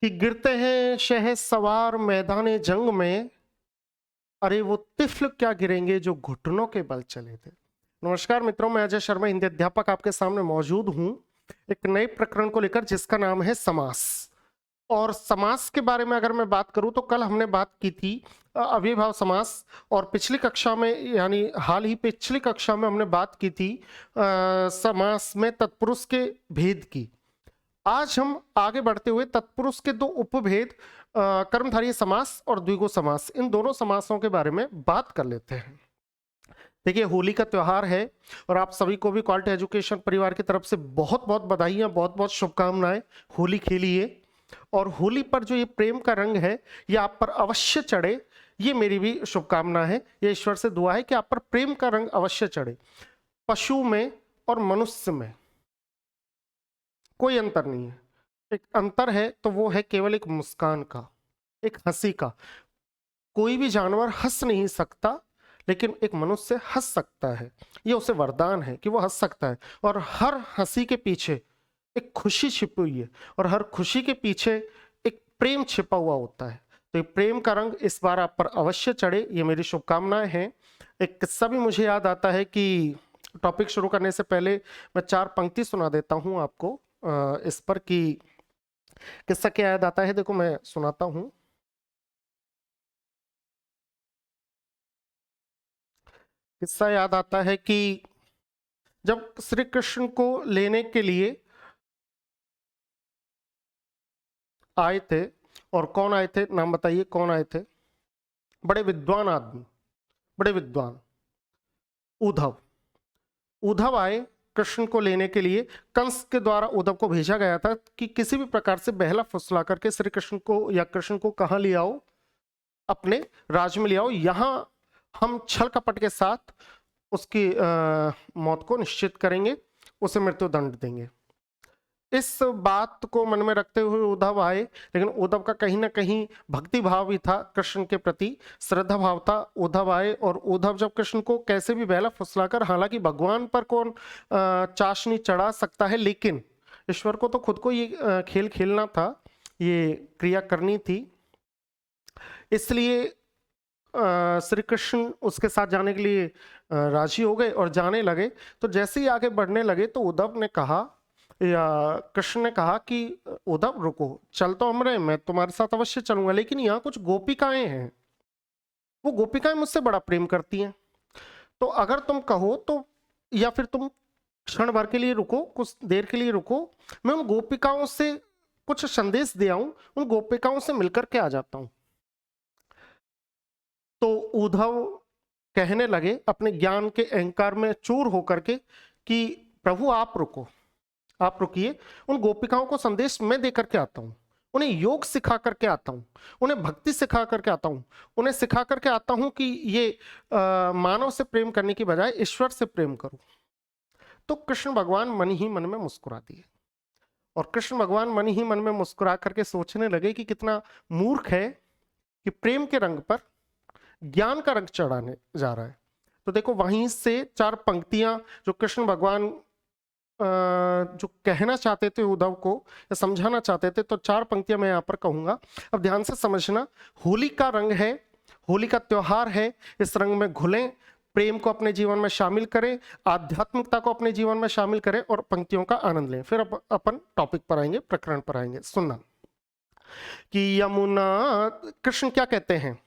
कि गिरते हैं शहसवार मैदाने जंग में, अरे वो तिफल क्या गिरेंगे जो घुटनों के बल चले थे। नमस्कार मित्रों, मैं अजय शर्मा हिंदी अध्यापक आपके सामने मौजूद हूं एक नए प्रकरण को लेकर जिसका नाम है समास। और समास के बारे में अगर मैं बात करूं तो कल हमने बात की थी अव्ययभाव समास, और पिछली कक्षा में यानी हाल ही पिछली कक्षा में हमने बात की थी समास में तत्पुरुष के भेद की। आज हम आगे बढ़ते हुए तत्पुरुष के दो उपभेद कर्मधारय समास और द्विगु समास, इन दोनों समासों के बारे में बात कर लेते हैं। देखिए, होली का त्योहार है और आप सभी को भी क्वालिटी एजुकेशन परिवार की तरफ से बहुत बहुत बधाइयां, बहुत बहुत शुभकामनाएं। होली खेलिए और होली पर जो ये प्रेम का रंग है ये आप पर अवश्य चढ़े, ये मेरी भी शुभकामना है। ये ईश्वर से दुआ है कि आप पर प्रेम का रंग अवश्य चढ़े। पशु में और मनुष्य में कोई अंतर नहीं है। एक अंतर है तो वो है केवल एक मुस्कान का, एक हंसी का। कोई भी जानवर हंस नहीं सकता, लेकिन एक मनुष्य हंस सकता है। ये उसे वरदान है कि वो हंस सकता है, और हर हंसी के पीछे एक खुशी छिपी हुई है, और हर खुशी के पीछे एक प्रेम छिपा हुआ होता है। तो ये प्रेम का रंग इस बार आप पर अवश्य चढ़े, ये मेरी शुभकामनाएं हैं। एक किस्सा भी मुझे याद आता है कि टॉपिक शुरू करने से पहले मैं 4 पंक्ति सुना देता हूं आपको इस पर कि किस्सा क्या याद आता है। देखो, मैं सुनाता हूं। किस्सा याद आता है कि जब श्री कृष्ण को लेने के लिए आए थे, और कौन आए थे, नाम बताइए कौन आए थे? बड़े विद्वान आदमी, बड़े विद्वान, उद्धव। उद्धव आए कृष्ण को लेने के लिए। कंस के द्वारा उद्धव को भेजा गया था कि किसी भी प्रकार से बहला फुसला करके श्री कृष्ण को या कृष्ण को कहां ले आओ, अपने राज में ले आओ। यहां हम छल कपट के साथ उसकी मौत को निश्चित करेंगे, उसे मृत्यु दंड देंगे। इस बात को मन में रखते हुए उद्धव आए, लेकिन उद्धव का कहीं ना कहीं भक्ति भाव भी था, कृष्ण के प्रति श्रद्धा भाव था। उद्धव आए और उद्धव जब कृष्ण को कैसे भी बहला फुसलाकर, हालांकि भगवान पर कौन चाशनी चढ़ा सकता है, लेकिन ईश्वर को तो खुद को ये खेल खेलना था, ये क्रिया करनी थी। इसलिए श्री कृष्ण उसके साथ जाने के लिए राजी हो गए और जाने लगे। तो जैसे ही आगे बढ़ने लगे तो उद्धव ने कहा, या कृष्ण ने कहा कि उद्धव रुको, चल तो हम रहे, मैं तुम्हारे साथ अवश्य चलूंगा, लेकिन यहाँ कुछ गोपिकाएं हैं, वो गोपिकाएं मुझसे बड़ा प्रेम करती हैं। तो अगर तुम कहो तो, या फिर तुम क्षण भर के लिए रुको, कुछ देर के लिए रुको, मैं उन गोपिकाओं से कुछ संदेश दे आऊं, उन गोपिकाओं से मिलकर के आ जाता हूं। तो उद्धव कहने लगे अपने ज्ञान के अहंकार में चूर होकर के कि प्रभु आप रुको, आप रुकिए, उन गोपिकाओं को संदेश मैं देकर के आता हूं, उन्हें योग सिखा करके आता हूं, उन्हें भक्ति सिखा करके आता हूं, उन्हें सिखा करके आता हूं कि ये मानव से प्रेम करने की बजाय ईश्वर से प्रेम करूं। तो कृष्ण भगवान मन ही मन में मुस्कुरा दिए, और कृष्ण भगवान मन ही मन में मुस्कुरा करके सोचने लगे कि कितना मूर्ख है कि प्रेम के रंग पर ज्ञान का रंग चढ़ाने जा रहा है। तो देखो, वहीं से 4 पंक्तियां जो कृष्ण भगवान जो कहना चाहते थे उद्धव को, या समझाना चाहते थे, तो 4 पंक्तियां मैं यहाँ पर कहूंगा। अब ध्यान से समझना। होली का रंग है, होली का त्योहार है, इस रंग में घुलें, प्रेम को अपने जीवन में शामिल करें, आध्यात्मिकता को अपने जीवन में शामिल करें और पंक्तियों का आनंद लें। फिर अपन टॉपिक पर आएंगे, प्रकरण पर आएंगे। सुनना कि यमुना, कृष्ण क्या कहते हैं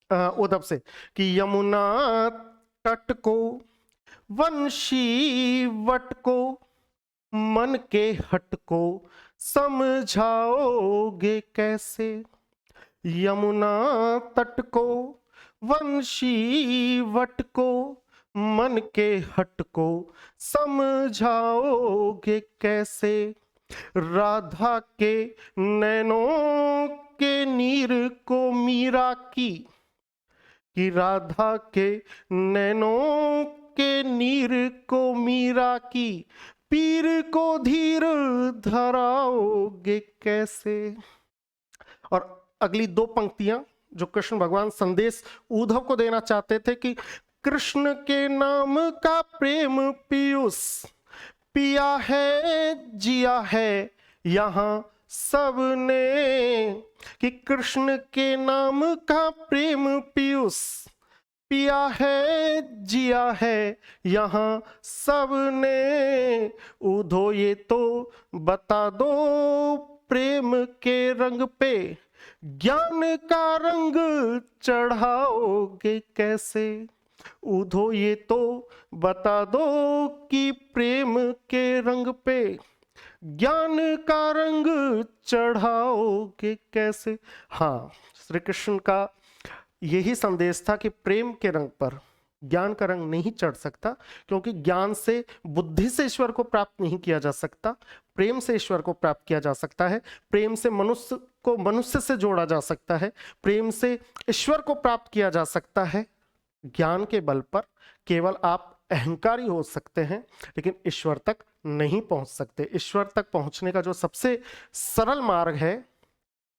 उद्धव से कि यमुना तट को वंशी वट को मन के हट को समझाओगे कैसे। यमुना तट को वंशी वट को मन के हट को समझाओगे कैसे। राधा के नैनों के नीर को मीरा की, कि राधा के नैनों के नीर को मीरा की, पीर को धीर धराओगे कैसे। और अगली 2 पंक्तियां जो कृष्ण भगवान संदेश उद्धव को देना चाहते थे कि कृष्ण के नाम का प्रेम पीयूष पिया है, जिया है यहाँ सबने, कि कृष्ण के नाम का प्रेम पीयूष पिया है, जिया है यहाँ सबने। उधो ये तो बता दो प्रेम के रंग पे ज्ञान का रंग चढ़ाओगे कैसे। उधो ये तो बता दो कि प्रेम के रंग पे ज्ञान का रंग चढ़ाओगे कैसे। हाँ, श्री कृष्ण का यही संदेश था कि प्रेम के रंग पर ज्ञान का रंग नहीं चढ़ सकता, क्योंकि ज्ञान से, बुद्धि से ईश्वर को प्राप्त नहीं किया जा सकता, प्रेम से ईश्वर को प्राप्त किया जा सकता है। प्रेम से मनुष्य को मनुष्य से जोड़ा जा सकता है, प्रेम से ईश्वर को प्राप्त किया जा सकता है। ज्ञान के बल पर केवल आप अहंकारी हो सकते हैं, लेकिन ईश्वर तक नहीं पहुंच सकते। ईश्वर तक पहुंचने का जो सबसे सरल मार्ग है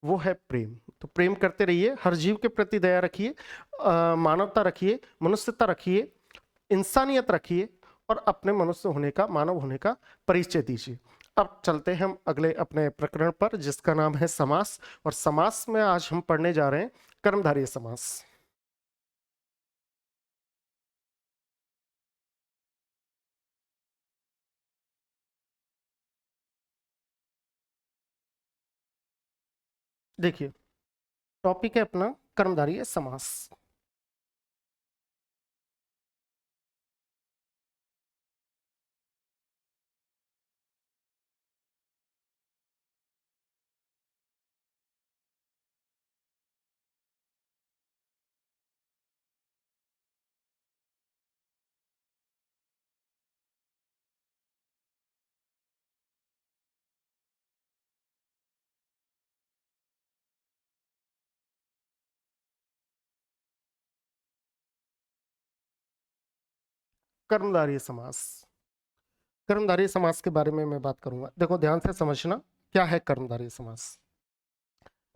वो है प्रेम। तो प्रेम करते रहिए, हर जीव के प्रति दया रखिए, मानवता रखिए, मनुष्यता रखिए, इंसानियत रखिए, और अपने मनुष्य होने का, मानव होने का परिचय दीजिए। अब चलते हैं हम अगले अपने प्रकरण पर, जिसका नाम है समास। और समास में आज हम पढ़ने जा रहे हैं कर्मधारय समास। देखिए, टॉपिक है अपना कर्मधारय समास। कर्मधारय समास। कर्मधारय समास के बारे में मैं बात करूंगा। देखो, ध्यान से समझना क्या है कर्मधारय समास।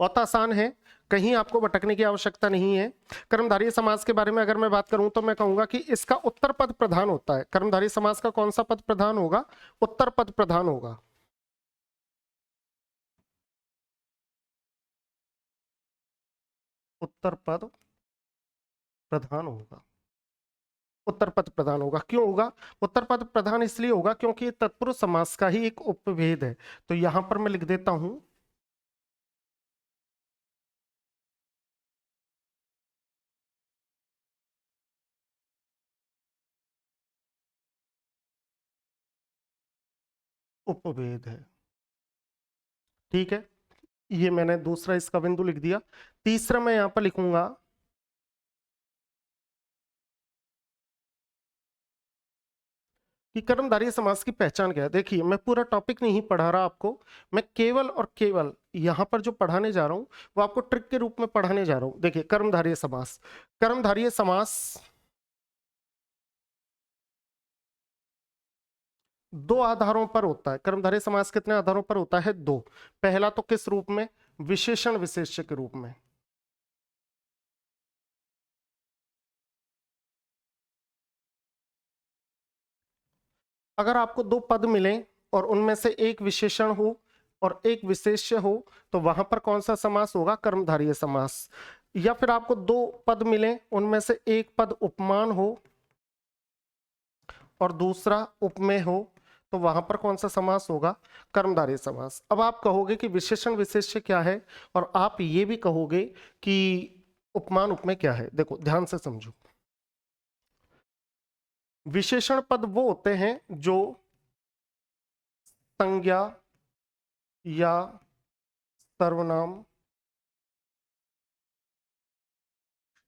बहुत आसान है, कहीं आपको भटकने की आवश्यकता नहीं है। कर्मधारय समास के बारे में अगर मैं बात करूं तो मैं कहूंगा कि इसका उत्तर पद प्रधान होता है। कर्मधारय समास का कौन सा पद प्रधान होगा? उत्तर पद प्रधान होगा। उत्तर पद प्रधान होगा। उत्तर पद प्रधान होगा, क्यों होगा? उत्तर पद प्रधान इसलिए होगा क्योंकि तत्पुरुष समास का ही एक उपभेद है। तो यहां पर मैं लिख देता हूं, उपभेद है। ठीक है, ये मैंने दूसरा इसका बिंदु लिख दिया। तीसरा मैं यहां पर लिखूंगा कि कर्मधारय समास की पहचान क्या है। देखिए, मैं पूरा टॉपिक नहीं पढ़ा रहा आपको, मैं केवल और केवल यहां पर जो पढ़ाने जा रहा हूं वो आपको ट्रिक के रूप में पढ़ाने जा रहा हूं। देखिए, कर्मधारय समास। कर्मधारय समास दो आधारों पर होता है। कर्मधारय समास कितने आधारों पर होता है? दो। पहला तो किस रूप में? विशेषण विशेष्य के रूप में। अगर आपको दो पद मिले और उनमें से एक विशेषण हो और एक विशेष्य हो, तो वहां पर कौन सा समास होगा? कर्मधारय समास। या फिर आपको दो पद मिले, उनमें से एक पद उपमान हो और दूसरा उपमेय हो, तो वहां पर कौन सा समास होगा? कर्मधारय समास। अब आप कहोगे कि विशेषण विशेष्य क्या है, और आप ये भी कहोगे कि उपमान उपमेय क्या है। देखो, ध्यान से समझो। विशेषण पद वो होते हैं जो संज्ञा या सर्वनाम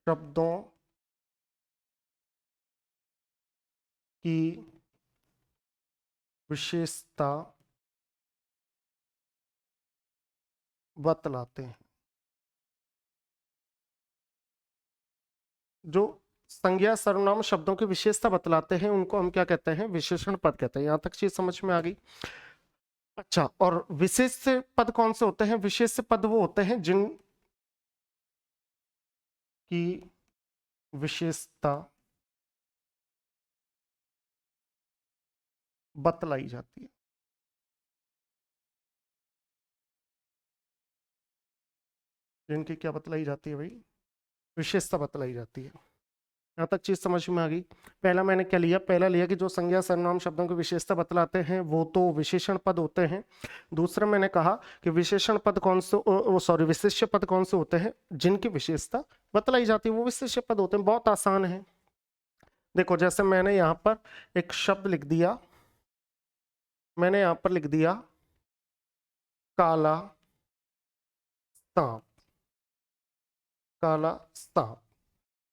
शब्दों की विशेषता बतलाते हैं। जो संज्ञा सर्वनाम शब्दों की विशेषता बतलाते हैं उनको हम क्या कहते हैं? विशेषण पद कहते हैं। यहां तक चीज समझ में आ गई? अच्छा, और विशेष पद कौन से होते हैं? विशेष पद वो होते हैं जिनकी विशेषता बतलाई जाती है। जिनकी क्या बतलाई जाती है भाई, विशेषता बतलाई जाती है। यहाँ तक चीज समझ में आ गई। पहला मैंने क्या लिया, पहला लिया कि जो संज्ञा सर्वनाम शब्दों की विशेषता बतलाते हैं वो तो विशेषण पद होते हैं। दूसरा मैंने कहा कि विशेषण पद कौन से, सॉरी विशेष्य पद कौन से होते हैं, जिनकी विशेषता बतलाई जाती है वो विशेष्य पद होते हैं। बहुत आसान है। देखो जैसे मैंने यहाँ पर एक शब्द लिख दिया, मैंने यहाँ पर लिख दिया काला सांप, काला सांप।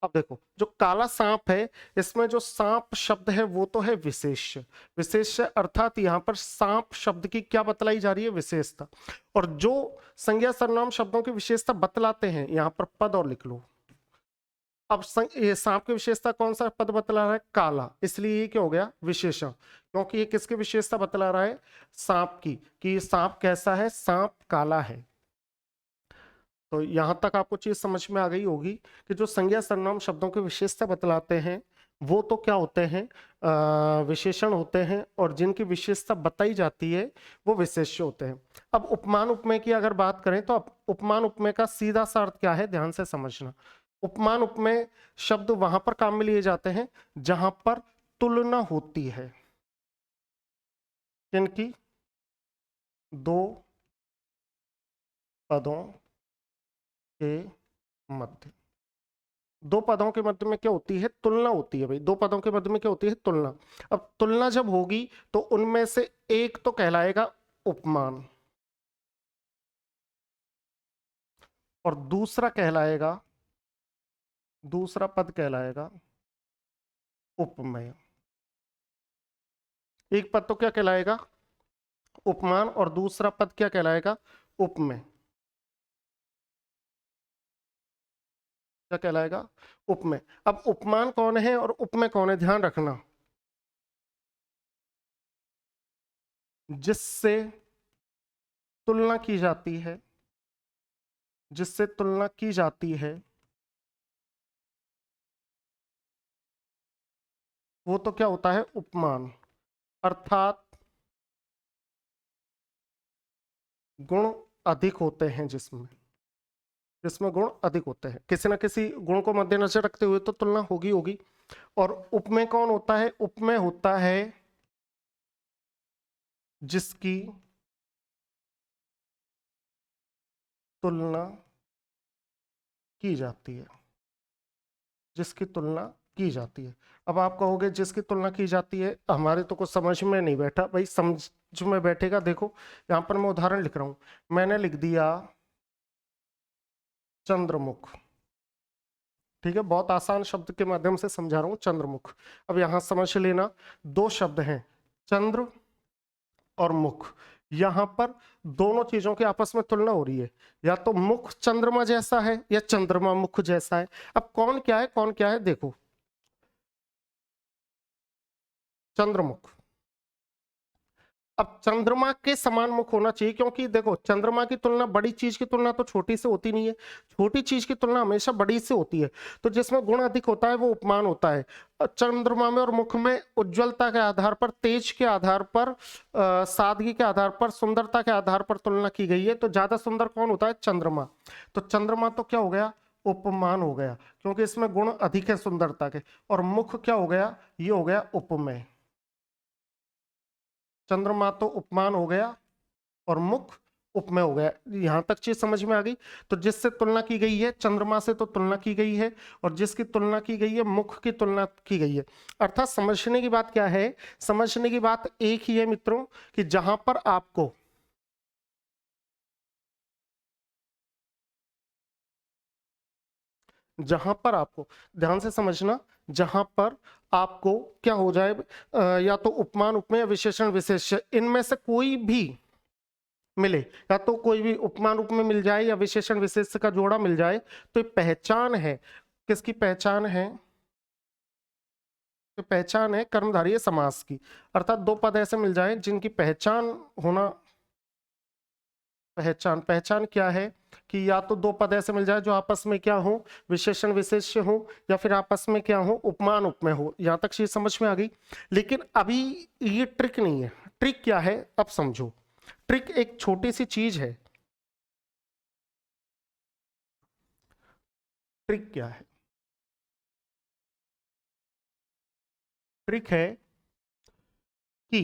अब देखो जो काला सांप है, इसमें जो सांप शब्द है वो तो है विशेष्य। विशेष्य अर्थात यहाँ पर सांप शब्द की क्या बतलाई जा रही है, विशेषता। और जो संज्ञा सर्वनाम शब्दों की विशेषता बतलाते हैं, यहाँ पर पद और लिख लो। अब ये सांप की विशेषता कौन सा पद बतला रहा है, काला, इसलिए ये क्या हो गया, विशेषण। क्योंकि ये किसकी विशेषता बतला रहा है, सांप की, कि सांप कैसा है, सांप काला है। तो यहां तक आपको चीज समझ में आ गई होगी कि जो संज्ञा सर्वनाम शब्दों की विशेषता बतलाते हैं वो तो क्या होते हैं, विशेषण होते हैं, और जिनकी विशेषता बताई जाती है वो विशेष्य होते हैं। अब उपमान उपमेय की अगर बात करें तो अब उपमान उपमेय का सीधा सा अर्थ क्या है, ध्यान से समझना। उपमान उपमेय शब्द वहां पर काम में लिए जाते हैं जहां पर तुलना होती है, किनकी, दो पदों के मध्य। दो पदों के मध्य में क्या होती है, तुलना होती है भाई। दो पदों के मध्य में क्या होती है, तुलना। अब तुलना जब होगी तो उनमें से एक तो कहलाएगा उपमान और दूसरा कहलाएगा, दूसरा पद कहलाएगा उपमेय। एक पद तो क्या कहलाएगा, उपमान, और दूसरा पद क्या कहलाएगा, उपमेय। क्या कहलाएगा, उपमेय। अब उपमान कौन है और उपमेय कौन है, ध्यान रखना। जिससे तुलना की जाती है, जिससे तुलना की जाती है वो तो क्या होता है, उपमान। अर्थात गुण अधिक होते हैं जिसमें, जिसमें गुण अधिक होते हैं, किसी ना किसी गुण को मद्देनजर रखते हुए तो तुलना होगी होगी। और उपमेय कौन होता है, उपमेय होता है जिसकी तुलना की जाती है, जिसकी तुलना की जाती है। अब आप कहोगे जिसकी तुलना की जाती है, हमारे तो कुछ समझ में नहीं बैठा भाई, समझ में बैठेगा। देखो यहां पर मैं उदाहरण लिख रहा हूं, मैंने लिख दिया चंद्रमुख, ठीक है, बहुत आसान शब्द के माध्यम से समझा रहा हूं, चंद्रमुख। अब यहां समझ लेना, दो शब्द हैं, चंद्र और मुख। यहां पर दोनों चीजों की आपस में तुलना हो रही है, या तो मुख चंद्रमा जैसा है या चंद्रमा मुख जैसा है। अब कौन क्या है, कौन क्या है, देखो चंद्रमुख। अब चंद्रमा के समान मुख होना चाहिए, क्योंकि देखो चंद्रमा की तुलना, बड़ी चीज की तुलना तो छोटी से होती नहीं है, छोटी चीज की तुलना हमेशा बड़ी से होती है। तो जिसमें गुण अधिक होता है वो उपमान होता है। चंद्रमा में और मुख में उज्ज्वलता के आधार पर, तेज के आधार पर, सादगी के आधार पर, सुंदरता के आधार पर तुलना की गई है। तो ज्यादा सुंदर कौन होता है, चंद्रमा। तो चंद्रमा तो क्या हो गया, उपमान हो गया, क्योंकि इसमें गुण अधिक है सुंदरता के। और मुख क्या हो गया, ये हो गया उपमेय। चंद्रमा तो उपमान हो गया और मुख उपमेय हो गया। यहां तक चीज समझ में आ गई। तो जिससे तुलना की गई है, चंद्रमा से तो तुलना की गई है, और जिसकी तुलना की गई है, मुख की तुलना की गई है। अर्थात समझने की बात क्या है, समझने की बात एक ही है मित्रों, कि जहां पर आपको जहां पर आपको ध्यान से समझना, जहां पर आपको क्या हो जाए, या तो उपमान उपमेय या विशेषण विशेष्य, इनमें से कोई भी मिले, या तो कोई भी उपमान रूप में मिल जाए या विशेषण विशेष का जोड़ा मिल जाए, तो ये पहचान है, किसकी पहचान है, तो पहचान है कर्मधारय समास की। अर्थात दो पद ऐसे मिल जाए जिनकी पहचान होना, पहचान, पहचान क्या है कि या तो दो पद ऐसे मिल जाए जो आपस में क्या हो, विशेषण विशेष्य हो, या फिर आपस में क्या हो, उपमान उपमेय हो। यहां तक चीज समझ में आ गई। लेकिन अभी ये ट्रिक नहीं है। ट्रिक क्या है, अब समझो। ट्रिक एक छोटी सी चीज है, ट्रिक क्या है? ट्रिक है कि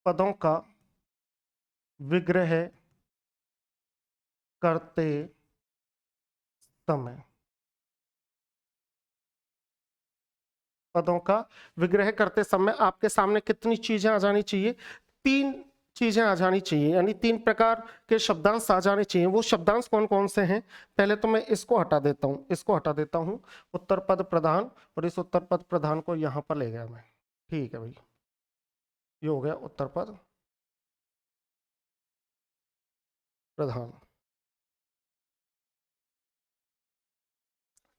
पदों का विग्रह करते समय, पदों का विग्रह करते समय आपके सामने कितनी चीजें आ जानी चाहिए? 3 चीजें आ जानी चाहिए, यानी 3 प्रकार के शब्दांश आ जाने चाहिए। वो शब्दांश कौन कौन से हैं? पहले तो मैं इसको हटा देता हूं, इसको हटा देता हूं, उत्तर पद प्रधान, और इस उत्तर पद प्रधान को यहां पर ले गया मैं। ठीक है भाई, ये हो गया उत्तर पद प्रधान।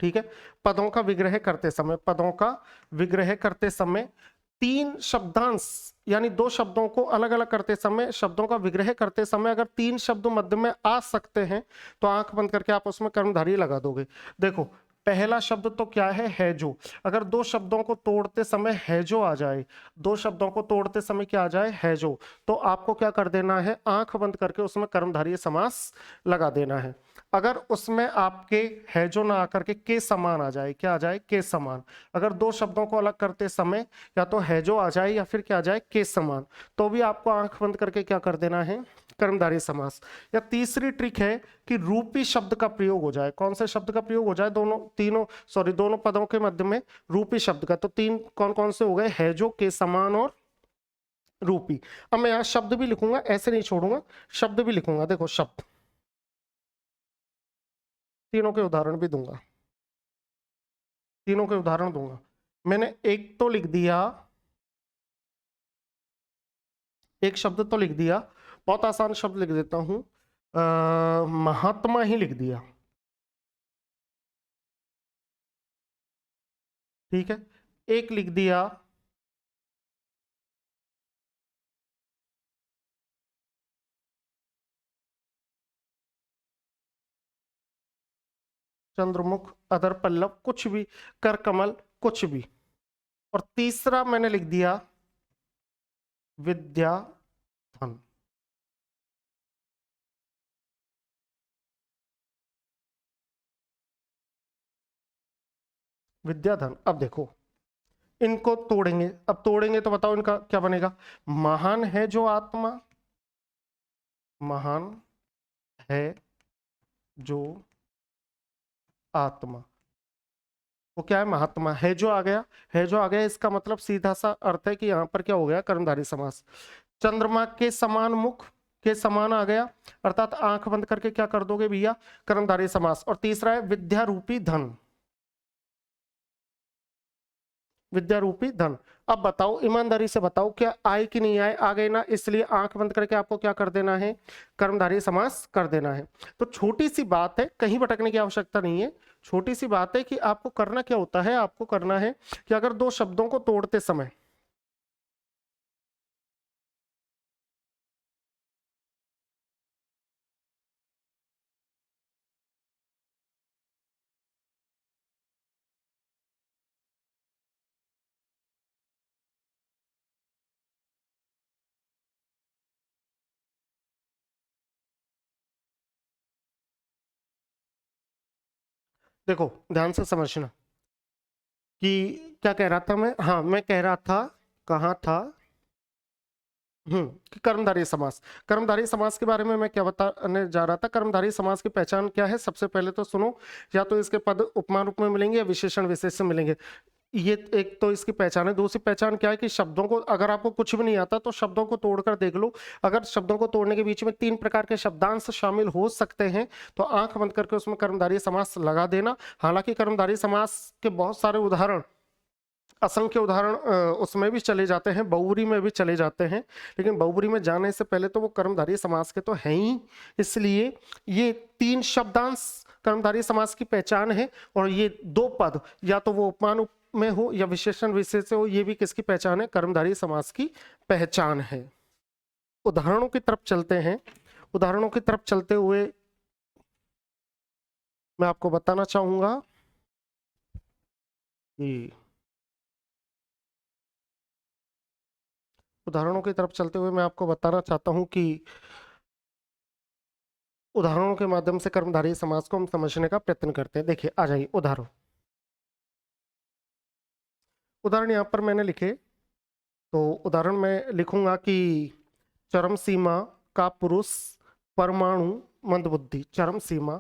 ठीक है, पदों का विग्रह करते समय, पदों का विग्रह करते समय 3 शब्दांश, यानी 2 शब्दों को अलग अलग करते समय, शब्दों का विग्रह करते समय अगर 3 शब्द मध्य में आ सकते हैं तो आंख बंद करके आप उसमें कर्मधारय लगा दोगे। देखो, पहला शब्द तो क्या है जो। अगर 2 शब्दों को तोड़ते समय है जो आ जाए, 2 शब्दों को तोड़ते समय क्या आ जाए? है जो, तो आपको क्या कर देना है? आंख बंद करके उसमें कर्मधारय समास लगा देना है। अगर उसमें आपके है जो ना आकर के समान आ जाए, क्या आ जाए? के समान। अगर 2 शब्दों को अलग करते समय या तो है जो आ जाए या फिर क्या आ जाए? के समान, तो भी आपको आंख बंद करके क्या कर देना है? कर्मधारय समास। या तीसरी ट्रिक है कि रूपी शब्द का प्रयोग हो जाए। कौन से शब्द का प्रयोग हो जाए? दोनों पदों के मध्य में रूपी शब्द का। तो 3 कौन कौन से हो गए? है जो, के समान और रूपी। अब मैं यहां शब्द भी लिखूंगा, ऐसे नहीं छोड़ूंगा, शब्द भी लिखूंगा। देखो, शब्द, तीनों के उदाहरण भी दूंगा, तीनों के उदाहरण दूंगा। मैंने एक तो लिख दिया, एक शब्द तो लिख दिया, बहुत आसान शब्द लिख देता हूं, महात्मा ही लिख दिया। ठीक है, एक लिख दिया चंद्रमुख, अधर पल्लव, कुछ भी, कर कमल, कुछ भी। और तीसरा मैंने लिख दिया विद्याधन। विद्याधन। अब देखो, इनको तोड़ेंगे, अब तोड़ेंगे तो बताओ इनका क्या बनेगा? महान है जो आत्मा, महान है जो आत्मा, वो क्या है? महात्मा। है जो आ गया, है जो आ गया, इसका मतलब सीधा सा अर्थ है कि यहां पर क्या हो गया? कर्मधारय समास। चंद्रमा के समान मुख, के समान आ गया, अर्थात आंख बंद करके क्या कर दोगे भैया? कर्मधारय समास। और तीसरा है विद्या रूपी धन, विद्या रूपी धन। अब बताओ, ईमानदारी से बताओ, क्या आए कि नहीं आए? आ गए ना, इसलिए आंख बंद करके आपको क्या कर देना है? कर्मधारय समास कर देना है। तो छोटी सी बात है, कहीं भटकने की आवश्यकता नहीं है। छोटी सी बात है कि आपको करना क्या होता है? आपको करना है कि अगर 2 शब्दों को तोड़ते समय, देखो ध्यान से समझना कि क्या कह रहा था मैं। हाँ, मैं कह रहा था, कहाँ था, कि कर्मधारय समास। कर्मधारय समास के बारे में मैं क्या बताने जा रहा था? कर्मधारय समास की पहचान क्या है? सबसे पहले तो सुनो, या तो इसके पद उपमान रूप में मिलेंगे या विशेषण विशेष से मिलेंगे। ये एक तो इसकी पहचान है। दूसरी पहचान क्या है? कि शब्दों को, अगर आपको कुछ भी नहीं आता तो शब्दों को तोड़कर देख लो। अगर शब्दों को तोड़ने के बीच में 3 प्रकार के शब्दांश शामिल हो सकते हैं तो आंख बंद करके उसमें कर्मधारय समास लगा देना। हालांकि कर्मधारय समास के बहुत सारे उदाहरण, असंख्य उदाहरण उसमें भी चले जाते हैं, बहुब्री में भी चले जाते हैं, लेकिन बहुब्री में जाने से पहले तो वो कर्मधारय समास के तो हैं ही। इसलिए ये 3 शब्दांश कर्मधारय समास की पहचान है। और ये 2 पद, या तो वो उपमान में हो या विशेषण विशेष से हो, ये भी किसकी पहचान है? कर्मधारय समास की पहचान है। उदाहरणों की तरफ चलते हैं। उदाहरणों की तरफ चलते हुए मैं आपको बताना चाहूंगा कि, उदाहरणों की तरफ चलते हुए मैं आपको बताना चाहता हूं कि उदाहरणों के माध्यम से कर्मधारय समास को हम समझने का प्रयत्न करते हैं। देखिए, आ जाइए उदाहरण। उदाहरण यहाँ पर मैंने लिखे, तो उदाहरण में लिखूंगा कि चरम सीमा का पुरुष परमाणु मंदबुद्धि। चरम सीमा,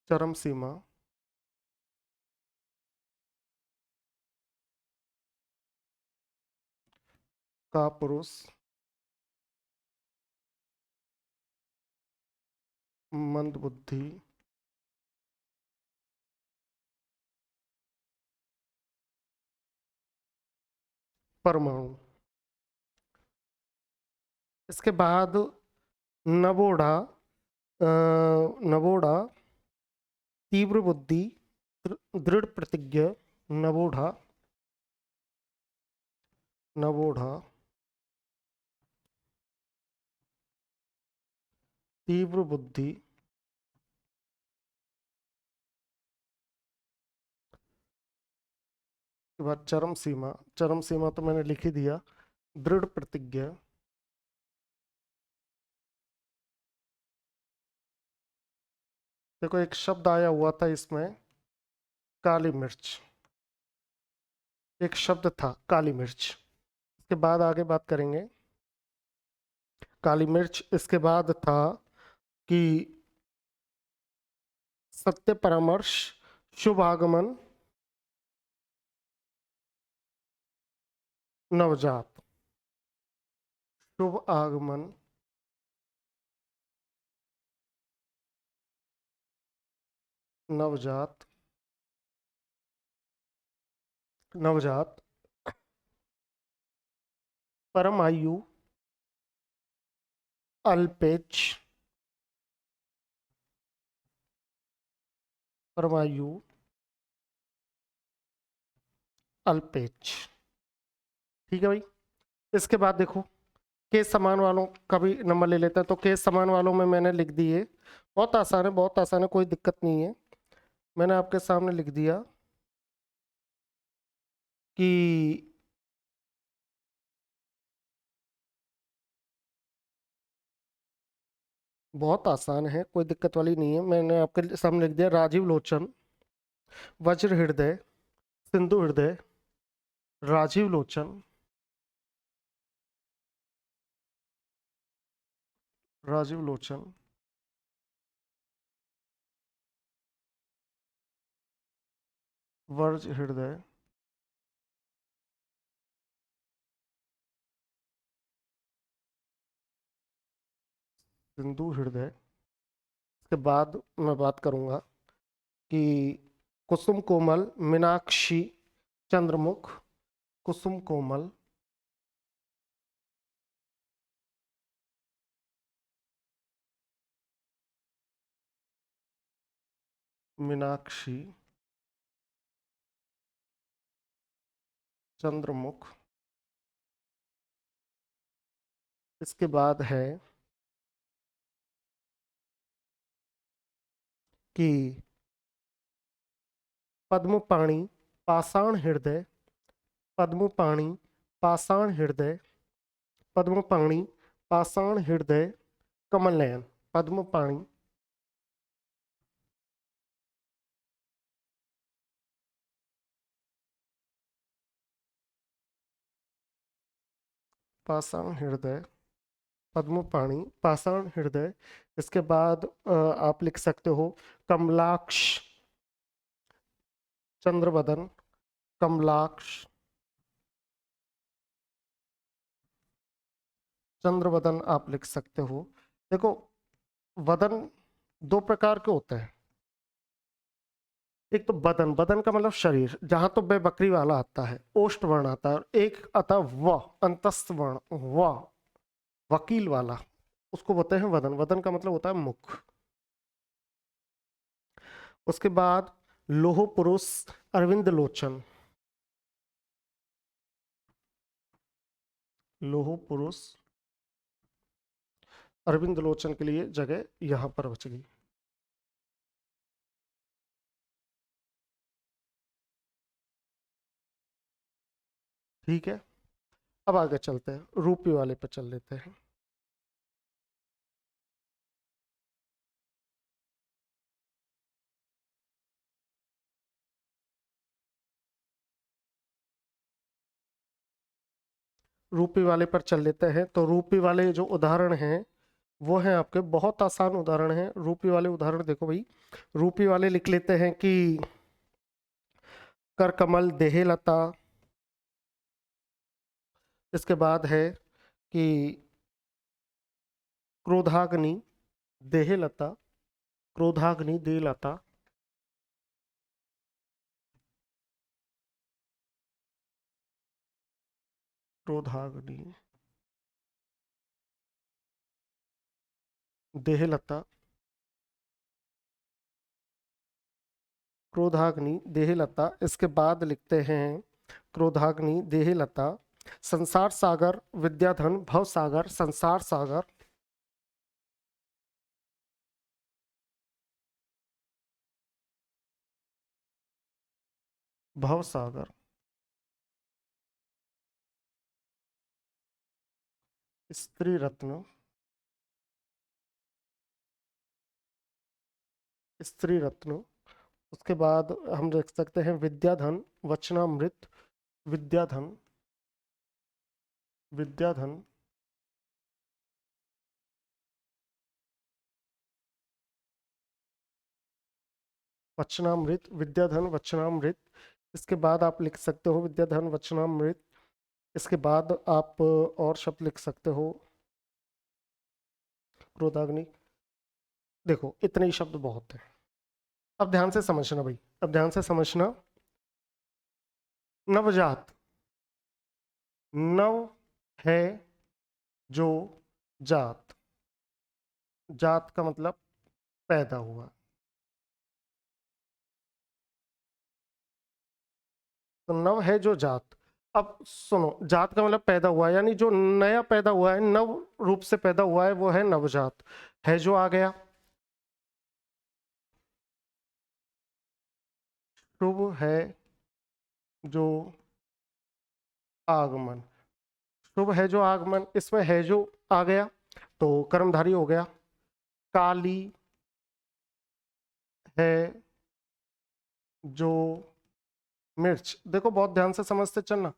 चरम सीमा का पुरुष मंदबुद्धि परमाणु। इसके बाद नवोढ़ा, नवोढ़ा तीव्र बुद्धि दृढ़ प्रतिज्ञ। नवोढ़ा, नवोढ़ा तीव्र बुद्धि के बाद चरम सीमा। चरम सीमा तो मैंने लिख ही दिया, दृढ़ प्रतिज्ञ। देखो एक शब्द आया हुआ था इसमें, काली मिर्च। एक शब्द था काली मिर्च। इसके बाद आगे बात करेंगे काली मिर्च। इसके बाद था कि सत्य परामर्श, शुभ आगमन, नवजात। शुभ आगमन, नवजात, नवजात परम आयु, अल्पेच, परमायु अल्पेच। ठीक है भाई। इसके बाद देखो केस समान वालों का भी नंबर ले लेते हैं। तो केस समान वालों में मैंने लिख दिए, बहुत आसान है, बहुत आसान है, कोई दिक्कत नहीं है। मैंने आपके सामने लिख दिया कि बहुत आसान है, कोई दिक्कत वाली नहीं है। मैंने आपके सामने लिख दिया राजीव लोचन, वज्र हृदय, सिंधु हृदय, राजीव लोचन, राजीव लोचन, वज्र हृदय, सिंधु हृदय। इसके बाद मैं बात करूंगा कि कुसुम कोमल, मीनाक्षी, चंद्रमुख। कुसुम कोमल, मीनाक्षी, चंद्रमुख। इसके बाद है कि पद्मपाणि, पाषाण हृदय, पद्मपाणि, पाषाण हृदय, पद्मपाणि, पाषाण हृदय, कमल नयन। पद्मपाणि, पाषाण हृदय, पद्मपाणि, पाषाण हृदय। इसके बाद आप लिख सकते हो कमलाक्ष, चंद्रवदन, कमलाक्ष, चंद्रवदन आप लिख सकते हो। देखो वदन दो प्रकार के होते हैं। एक तो बदन, बदन का मतलब शरीर, जहां तो बे बकरी वाला आता है, ओष्ठ वर्ण आता है। और एक आता व, अंतस्थ वर्ण, व, वकील वाला, उसको बोलते हैं वदन। वदन का मतलब होता है मुख। उसके बाद लोह पुरुष, अरविंद लोचन। लोह पुरुष अरविंद लोचन के लिए जगह यहां पर बच गई। ठीक है। अब आगे चलते हैं, रूपी वाले पे चल लेते हैं। रूपी वाले पर चल लेते हैं। तो रूपी वाले जो उदाहरण हैं वो हैं आपके, बहुत आसान उदाहरण हैं रूपी वाले उदाहरण। देखो भाई, रूपी वाले लिख लेते हैं कि कर कमल देहलता। इसके बाद है कि क्रोधाग्नि देहलता, क्रोधाग्नि देहलता। क्रोधाग्नि देहलता, क्रोधाग्नि देहलता। इसके बाद लिखते हैं क्रोधाग्नि देहलता, संसार सागर विद्याधन भव सागर, संसार सागर। भव सागर, स्त्री रत्न, स्त्री रत्न। उसके बाद हम देख सकते हैं विद्याधन वचनामृत, विद्याधन, विद्याधन वचनामृत, विद्याधन वचनामृत। इसके बाद आप लिख सकते हो विद्याधन वचनामृत। इसके बाद आप और शब्द लिख सकते हो क्रोधाग्नि। देखो इतने ही शब्द बहुत हैं। अब ध्यान से समझना भाई, अब ध्यान से समझना। नवजात, नव है जो जात, जात का मतलब पैदा हुआ। तो नव है जो जात। अब सुनो, जात का मतलब पैदा हुआ, यानी जो नया पैदा हुआ है, नव रूप से पैदा हुआ है, वो है नवजात। है जो आ गया, शुभ है जो आगमन, शुभ है जो आगमन, इसमें है जो आ गया तो कर्मधारी हो गया। काली है जो मिर्च, देखो बहुत ध्यान से समझते चलना,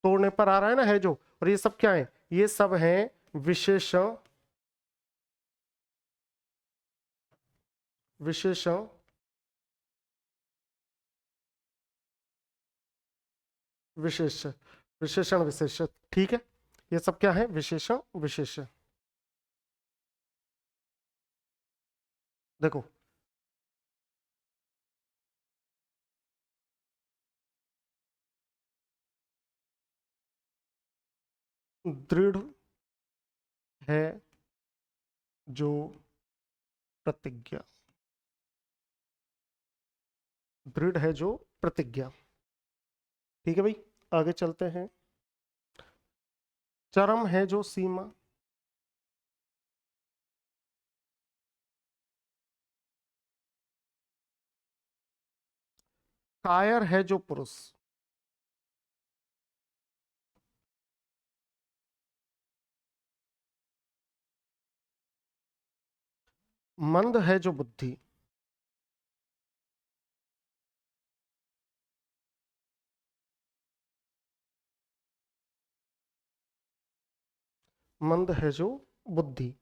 तोड़ने पर आ रहा है ना है जो, और ये सब क्या है, ये सब हैं विशेषण, विशेषण, विशेष, विशेषण विशेष, ठीक है। ये सब क्या है, विशेषण विशेष। देखो दृढ़ है जो प्रतिज्ञा, दृढ़ है जो प्रतिज्ञा, ठीक है भाई। आगे चलते हैं। चरम है जो सीमा, कायर है जो पुरुष, मंद है जो बुद्धि, मंद है जो बुद्धि,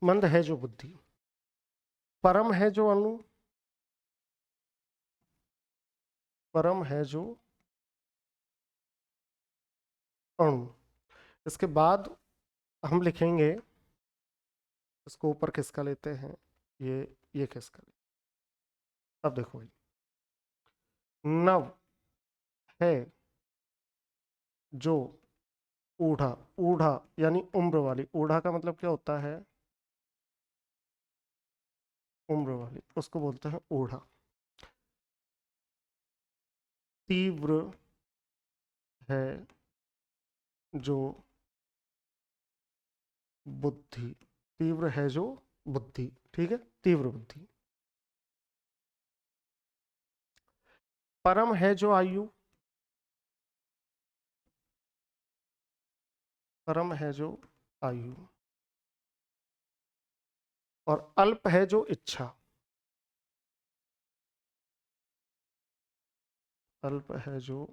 मंद है जो बुद्धि। परम है जो अणु, परम है जो अणु। इसके बाद हम लिखेंगे, इसको ऊपर किसका लेते हैं, ये किसका लेते हैं। अब देखो भाई, नव है जो ऊढ़ा, ऊढ़ा यानी उम्र वाली, ऊढ़ा का मतलब क्या होता है, उम्र वाली, उसको बोलते हैं ऊढ़ा। तीव्र है जो बुद्धि, तीव्र है जो बुद्धि, ठीक है, तीव्र बुद्धि। परम है जो आयु, परम है जो आयु, और अल्प है जो इच्छा, अल्प है जो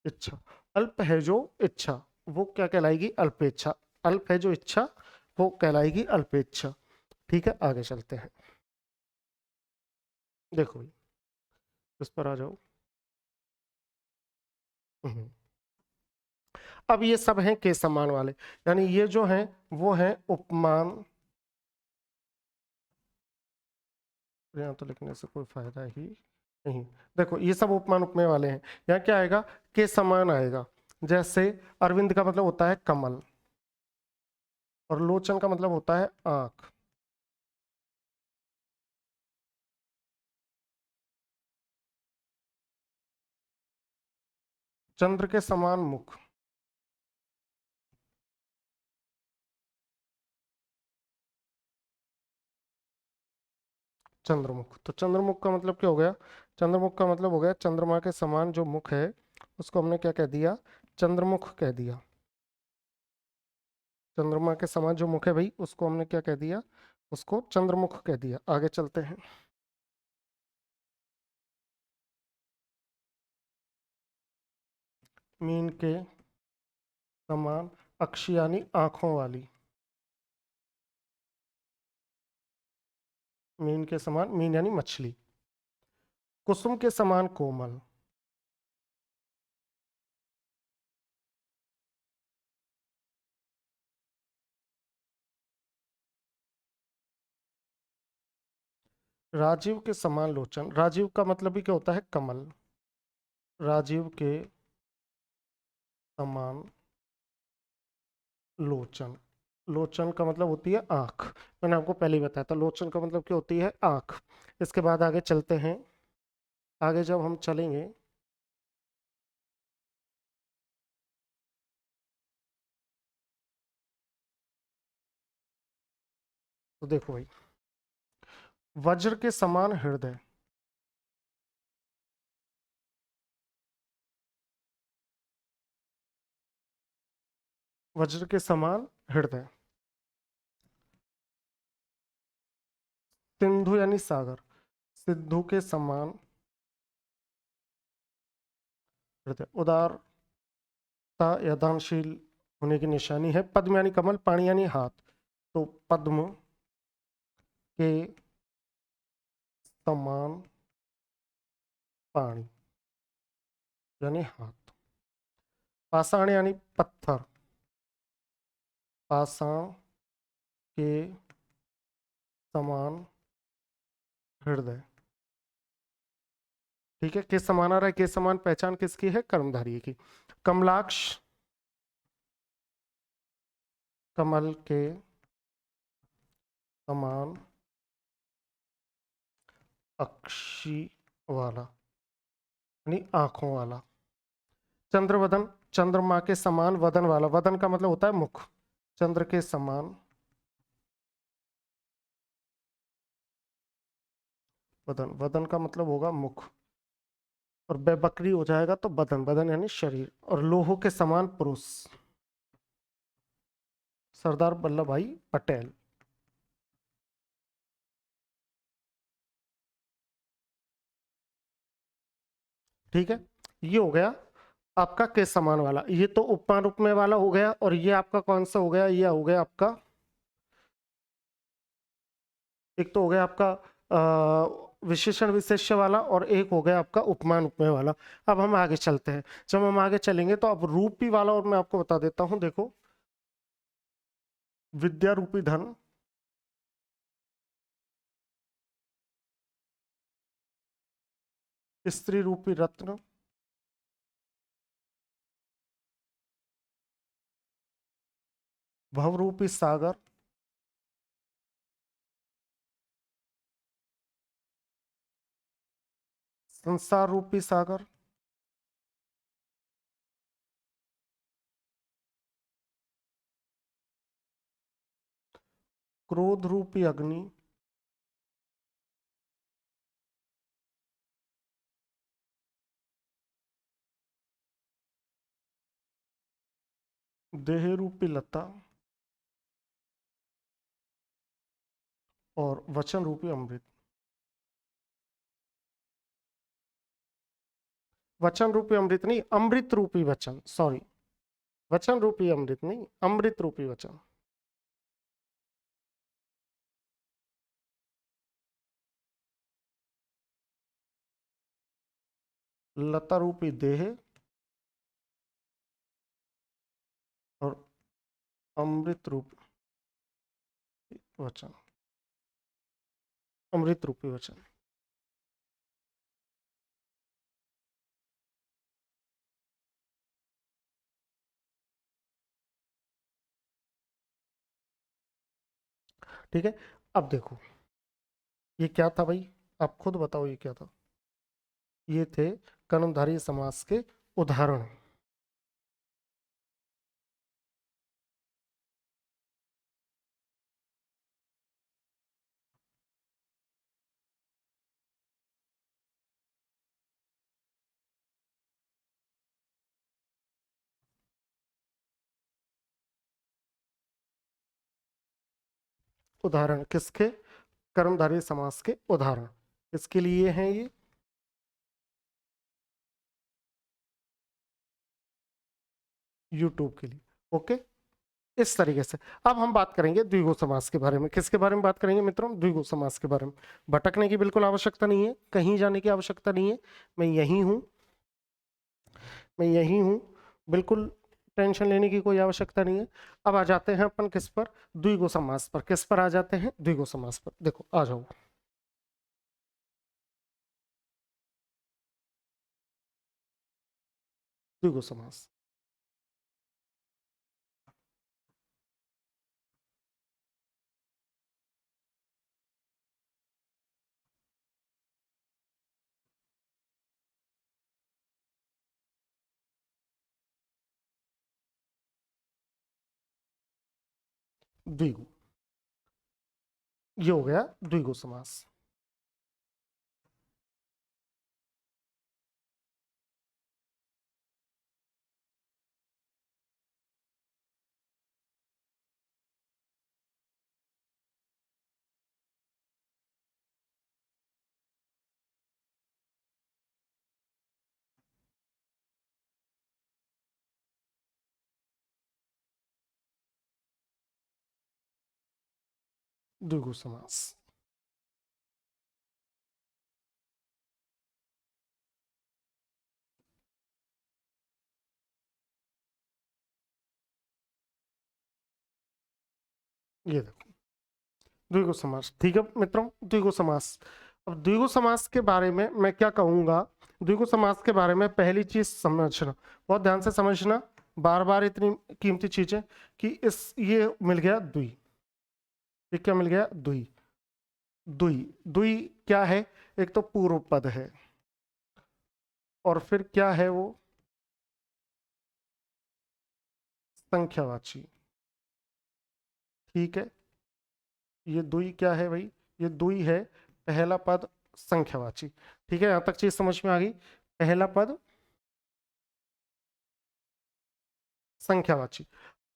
इच्छा, अल्प है जो इच्छा, वो क्या कहलाएगी? अल्पेच्छा। अल्प है जो इच्छा, वो कहलाएगी अल्पेच्छा। ठीक है, आगे चलते हैं। देखो भाई, इस पर आ जाओ। हम्म। अब ये सब हैं के समान वाले, यानी ये जो हैं वो हैं उपमान। यहाँ तो लिखने से कोई फायदा ही नहीं। देखो ये सब उपमान उपमेय वाले हैं। यहाँ क्या आएगा? के समान आएगा। जैसे अरविंद का मतलब होता है कमल, और लोचन का मतलब होता है आंख। चंद्र के समान मुख, चंद्रमुख। तो चंद्रमुख का मतलब क्या हो गया? चंद्रमुख का मतलब हो गया चंद्रमा के समान जो मुख है उसको हमने क्या कह दिया? चंद्रमुख कह दिया। चंद्रमा के समान जो मुख है भाई उसको हमने क्या कह दिया? उसको चंद्रमुख कह दिया। आगे चलते हैं। मीन के समान अक्ष यानी आंखों वाली, मीन के समान, मीन यानी मछली। कुसुम के समान कोमल, राजीव के समान लोचन। राजीव का मतलब भी क्या होता है? कमल। राजीव के समान लोचन, लोचन का मतलब होती है आंख। मैंने आपको पहले ही बताया था लोचन का मतलब क्या होती है? आंख। इसके बाद आगे चलते हैं। आगे जब हम चलेंगे तो देखो भाई, वज्र के समान हृदय, वज्र के समान हृदय। सिंधु यानी सागर, सिंधु के समान हृदय। उदारता या दानशील होने की निशानी है। पद्म यानी कमल, पाणी यानी हाथ। तो पद्म के समान पाणी यानी हाथ। पाषाण यानी पत्थर, पाषाण के समान हृदय। ठीक है, किस समान आ रहा है? किस समान पहचान किसकी है? कर्मधारय की। कमलाक्ष, कमल के समान अक्षी वाला यानी आंखों वाला। चंद्रवदन, चंद्रमा के समान वदन वाला। वदन का मतलब होता है मुख। चंद्र के समान वदन, वदन का मतलब होगा मुख, और बेबकरी हो जाएगा तो बदन, बदन यानी शरीर। और लोहो के समान पुरुष, सरदार वल्लभ भाई पटेल। ठीक है, ये हो गया आपका के समान वाला। ये तो उपमा रूप में वाला हो गया। और ये आपका कौन सा हो गया? ये हो गया आपका, एक तो हो गया आपका विशेषण विशेष्य वाला, और एक हो गया आपका उपमान उपमेय वाला। अब हम आगे चलते हैं। जब हम आगे चलेंगे तो अब रूपी वाला और मैं आपको बता देता हूं। देखो, विद्या रूपी धन, स्त्री रूपी रत्न, भव रूपी सागर, संसार रूपी सागर, क्रोध रूपी अग्नि, देह रूपी लता और वचन रूपी अमृत। वचन रूपी अमृत नहीं, अमृत रूपी वचन, सॉरी, वचन रूपी अमृत नहीं, अमृत रूपी वचन। लता रूपी देह और अमृत रूपी वचन, अमृत रूपी वचन। ठीक है, अब देखो ये क्या था भाई, आप खुद बताओ ये क्या था। ये थे कर्मधारय समास के उदाहरण। उदाहरण किसके, कर्मधारय समास के उदाहरण इसके लिए हैं ये। यूट्यूब के लिए, ओके। इस तरीके से अब हम बात करेंगे द्विगु समास के बारे में। किसके बारे में बात करेंगे मित्रों, द्विगु समास के बारे में। भटकने की बिल्कुल आवश्यकता नहीं है, कहीं जाने की आवश्यकता नहीं है, मैं यही हूं, मैं यही हूं, बिल्कुल टेंशन लेने की कोई आवश्यकता नहीं है। अब आ जाते हैं अपन किस पर, द्विगु समास पर। किस पर आ जाते हैं, द्विगु समास पर। देखो आ जाओ, द्विगु समास। द्विगु, ये हो गया द्विगु समास। द्विगु समास, ये देखो द्विगु समास। ठीक है मित्रों, द्विगु समास। अब द्विगु समास के बारे में मैं क्या कहूंगा, द्विगु समास के बारे में पहली चीज समझना, बहुत ध्यान से समझना, बार बार इतनी कीमती चीजें कि इस ये मिल गया द्वि, ये क्या मिल गया, द्वि। द्वि, द्वि क्या है, एक तो पूर्व पद है और फिर क्या है वो, संख्यावाची। ठीक है, ये द्वि क्या है भाई, ये द्वि है पहला पद संख्यावाची। ठीक है, यहां तक चीज समझ में आ गई, पहला पद संख्यावाची।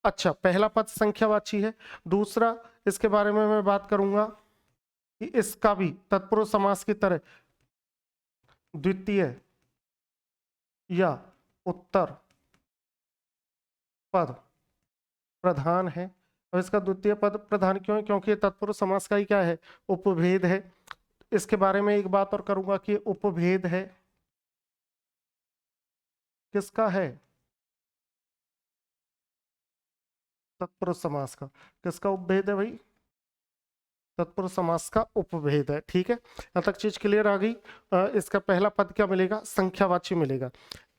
अच्छा, पहला पद संख्यावाची है। दूसरा, इसके बारे में मैं बात करूंगा कि इसका भी तत्पुरुष समास की तरह द्वितीय या उत्तर पद प्रधान है। और इसका द्वितीय पद प्रधान क्यों है, क्योंकि ये तत्पुरुष समास का ही क्या है, उपभेद है। इसके बारे में एक बात और करूंगा कि उपभेद है, किसका है, तत्पुरुष समास का। किसका उपभेद है भाई, तत्पुरुष समास का उपभेद है। ठीक है, यहाँ तक चीज क्लियर आ गई। इसका पहला पद क्या मिलेगा, संख्यावाची मिलेगा।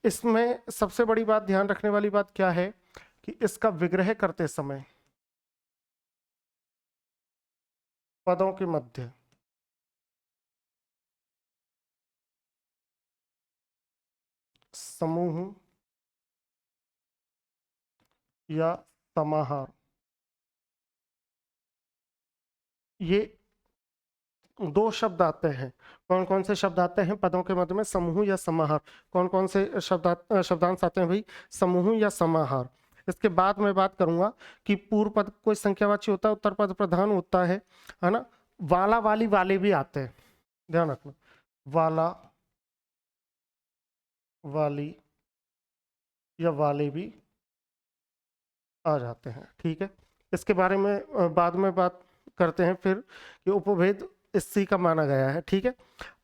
इसमें सबसे बड़ी बात, ध्यान रखने वाली बात क्या है कि इसका विग्रह करते समय पदों के मध्य समूह या समाहार, ये दो शब्द आते हैं। कौन कौन से शब्द आते हैं पदों के मध्य में, समूह या समाहार। कौन कौन से शब्दांश आते हैं भाई, समूह या समाहार। इसके बाद मैं बात करूंगा कि पूर्व पद कोई संख्यावाची होता है, उत्तर पद प्रधान होता है ना। वाला वाली वाले भी आते हैं, ध्यान रखना, वाला वाली या वाले भी आ जाते हैं, ठीक है। इसके बारे में बाद में बात करते हैं फिर कि उपभेद इसी का माना गया है, ठीक है।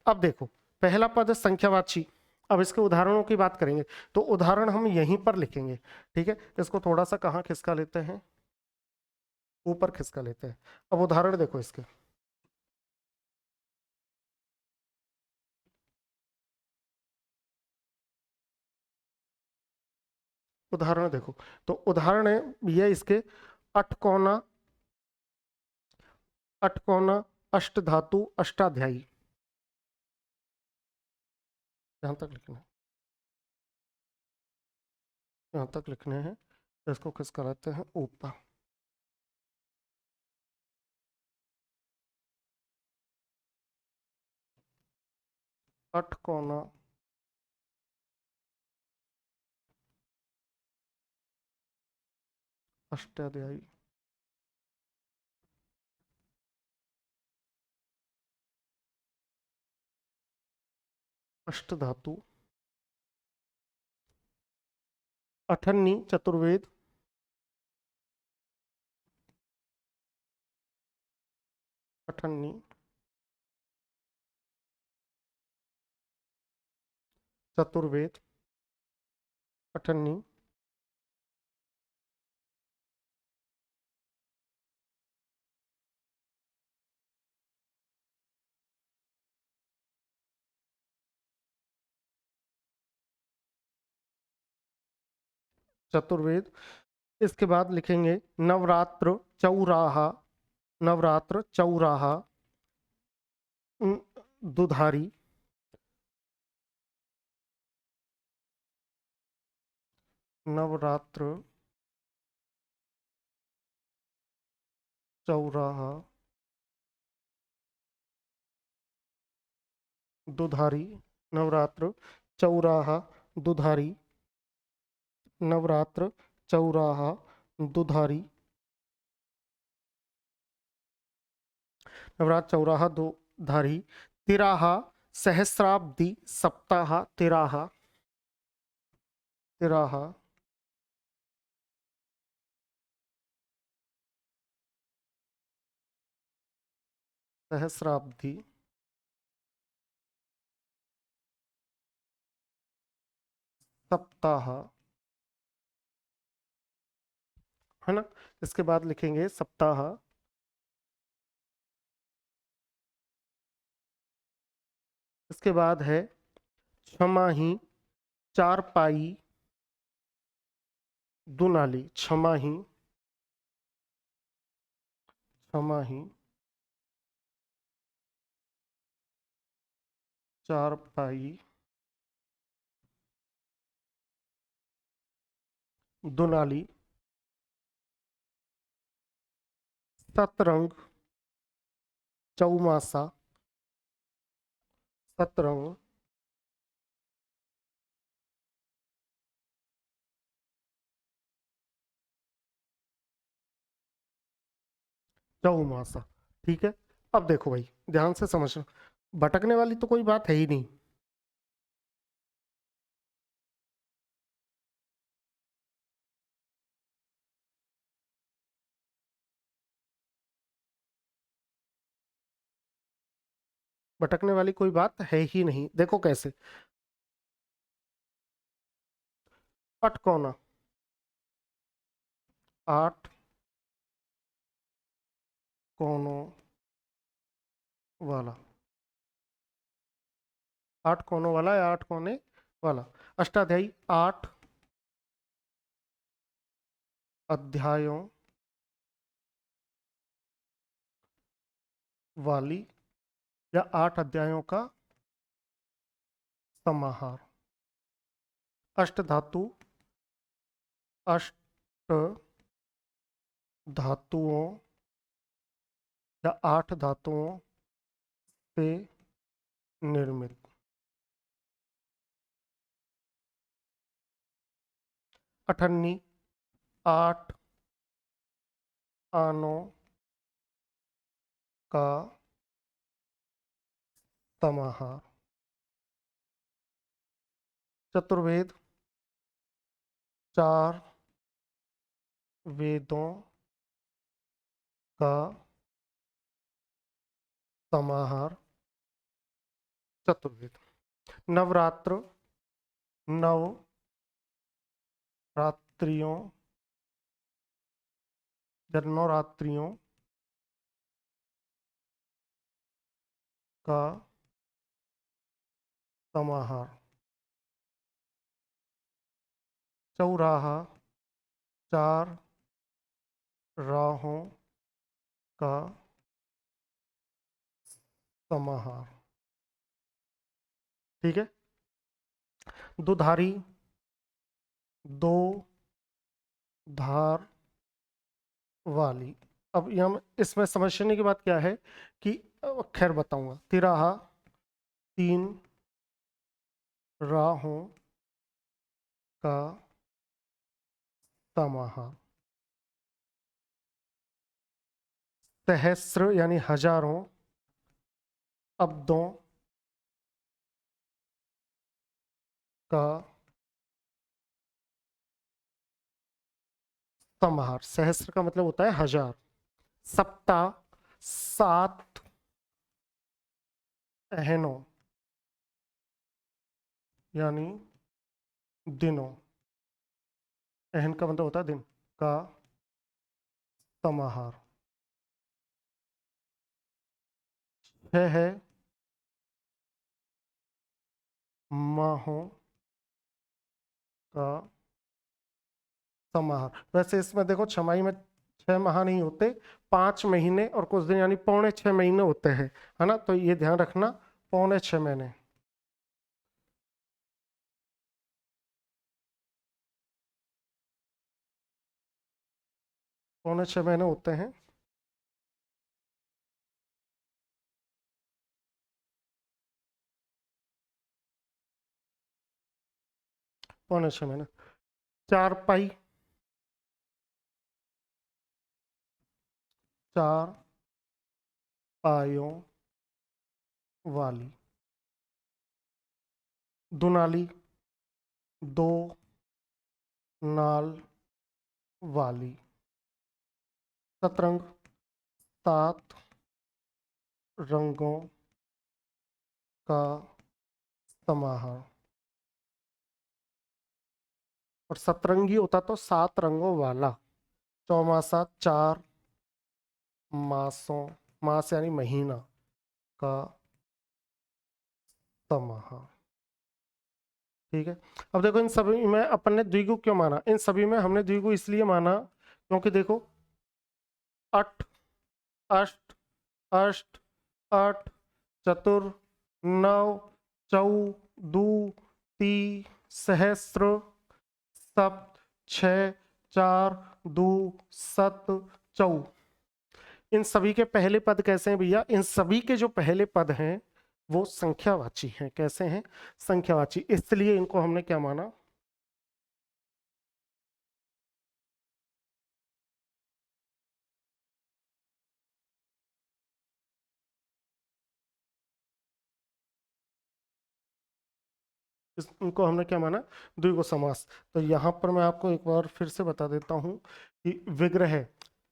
अब देखो, पहला पद संख्यावाची, अब इसके उदाहरणों की बात करेंगे, तो उदाहरण हम यहीं पर लिखेंगे, ठीक है। इसको थोड़ा सा कहाँ खिसका लेते हैं, ऊपर खिसका लेते हैं। अब उदाहरण देखो इसके, उदाहरण देखो, तो उदाहरण है ये इसके, अठकोना, अठकोना अष्टधातु अष्टाध्यायी, यहां तक लिखना है, यहां तक लिखने हैं। इसको खिसका लेते हैं ऊपर, अठकोना अष्टाध्यायी, अष्टधातु, अठन्नी चतुर्वेद, अठन्नी चतुर्वेद, अठन्नी चतुर्वेद। इसके बाद लिखेंगे नवरात्र चौराहा, नवरात्र चौराहा दुधारी, नवरात्र चौराहा दुधारी, नवरात्र चौराहा दुधारी, नवरात्र चौराहा दुधारी, नवरात्र चौराहा दुधारी, तिराहा सहस्राब्दी सप्ताह, तिराहा, तिराहा सहस्राब्दी सप्ताह, है ना। इसके बाद लिखेंगे सप्ताह, इसके बाद है छमाही चारपाई दुनाली, छमाही, छमाही चारपाई दुनाली, सतरंग चौमासा, सतरंग चौमासा, ठीक है। अब देखो भाई, ध्यान से समझना, भटकने वाली तो कोई बात है ही नहीं, भटकने वाली कोई बात है ही नहीं। देखो कैसे, अटकोना, आठ कोनों वाला, आठ कोनों वाला या आठ कोने वाला, अष्टाध्यायी आठ अध्यायों वाली या आठ अध्यायों का समाहार, अष्ट धातु, अष्ट धातुओं या आठ धातुओं से निर्मित, अठन्नी 8 आनों का समाहार। चतुर्वेद 4 वेदों का समाहार। चतुर्वेद। नवरात्र 9 रात्रियों या 9 रात्रियों का समाहार। चौराहा 4 राहों का समाहार। ठीक है। दुधारी 2 धार वाली। अब यहाँ इसमें समझने की बात क्या है कि खैर बताऊंगा। तिराहा 3 राहों का समाहार। सहस्र यानी हजारों अब्दों का समाहार। सहस्र का मतलब होता है हजार। सप्ताह 7 अहनों यानी दिनों। अहन का मतलब होता है दिन का समाहार। है माहों का समाहार। वैसे इसमें देखो छमाही में 6 माह नहीं होते, 5 महीने और कुछ दिन यानी 6.25 महीने होते हैं, है ना। तो ये ध्यान रखना, 6.25 महीने। पौने 6 महीने होते हैं। पौने 6 महीने। 4 पाई 4 पायों वाली। दुनाली 2 नाल वाली। शतरंग 7 रंगों का समाहार। और सतरंगी होता तो 7 रंगों वाला। चौमासा 4 मासों, मास यानी महीना, का समाहार। ठीक है। अब देखो इन सभी में अपन ने द्विगु क्यों माना? इन सभी में हमने द्विगु इसलिए माना क्योंकि देखो अठ अष्ट अष्ट अठ चतुर नव चौ दू ती सहस्त्र सप्त 6 4 दू सत चौ। इन सभी के पहले पद कैसे हैं भैया? इन सभी के जो पहले पद हैं वो संख्यावाची हैं। कैसे हैं? संख्यावाची। इसलिए इनको हमने क्या माना? इनको हमने क्या माना? द्विगु समास। तो यहाँ पर मैं आपको एक बार फिर से बता देता हूँ कि विग्रह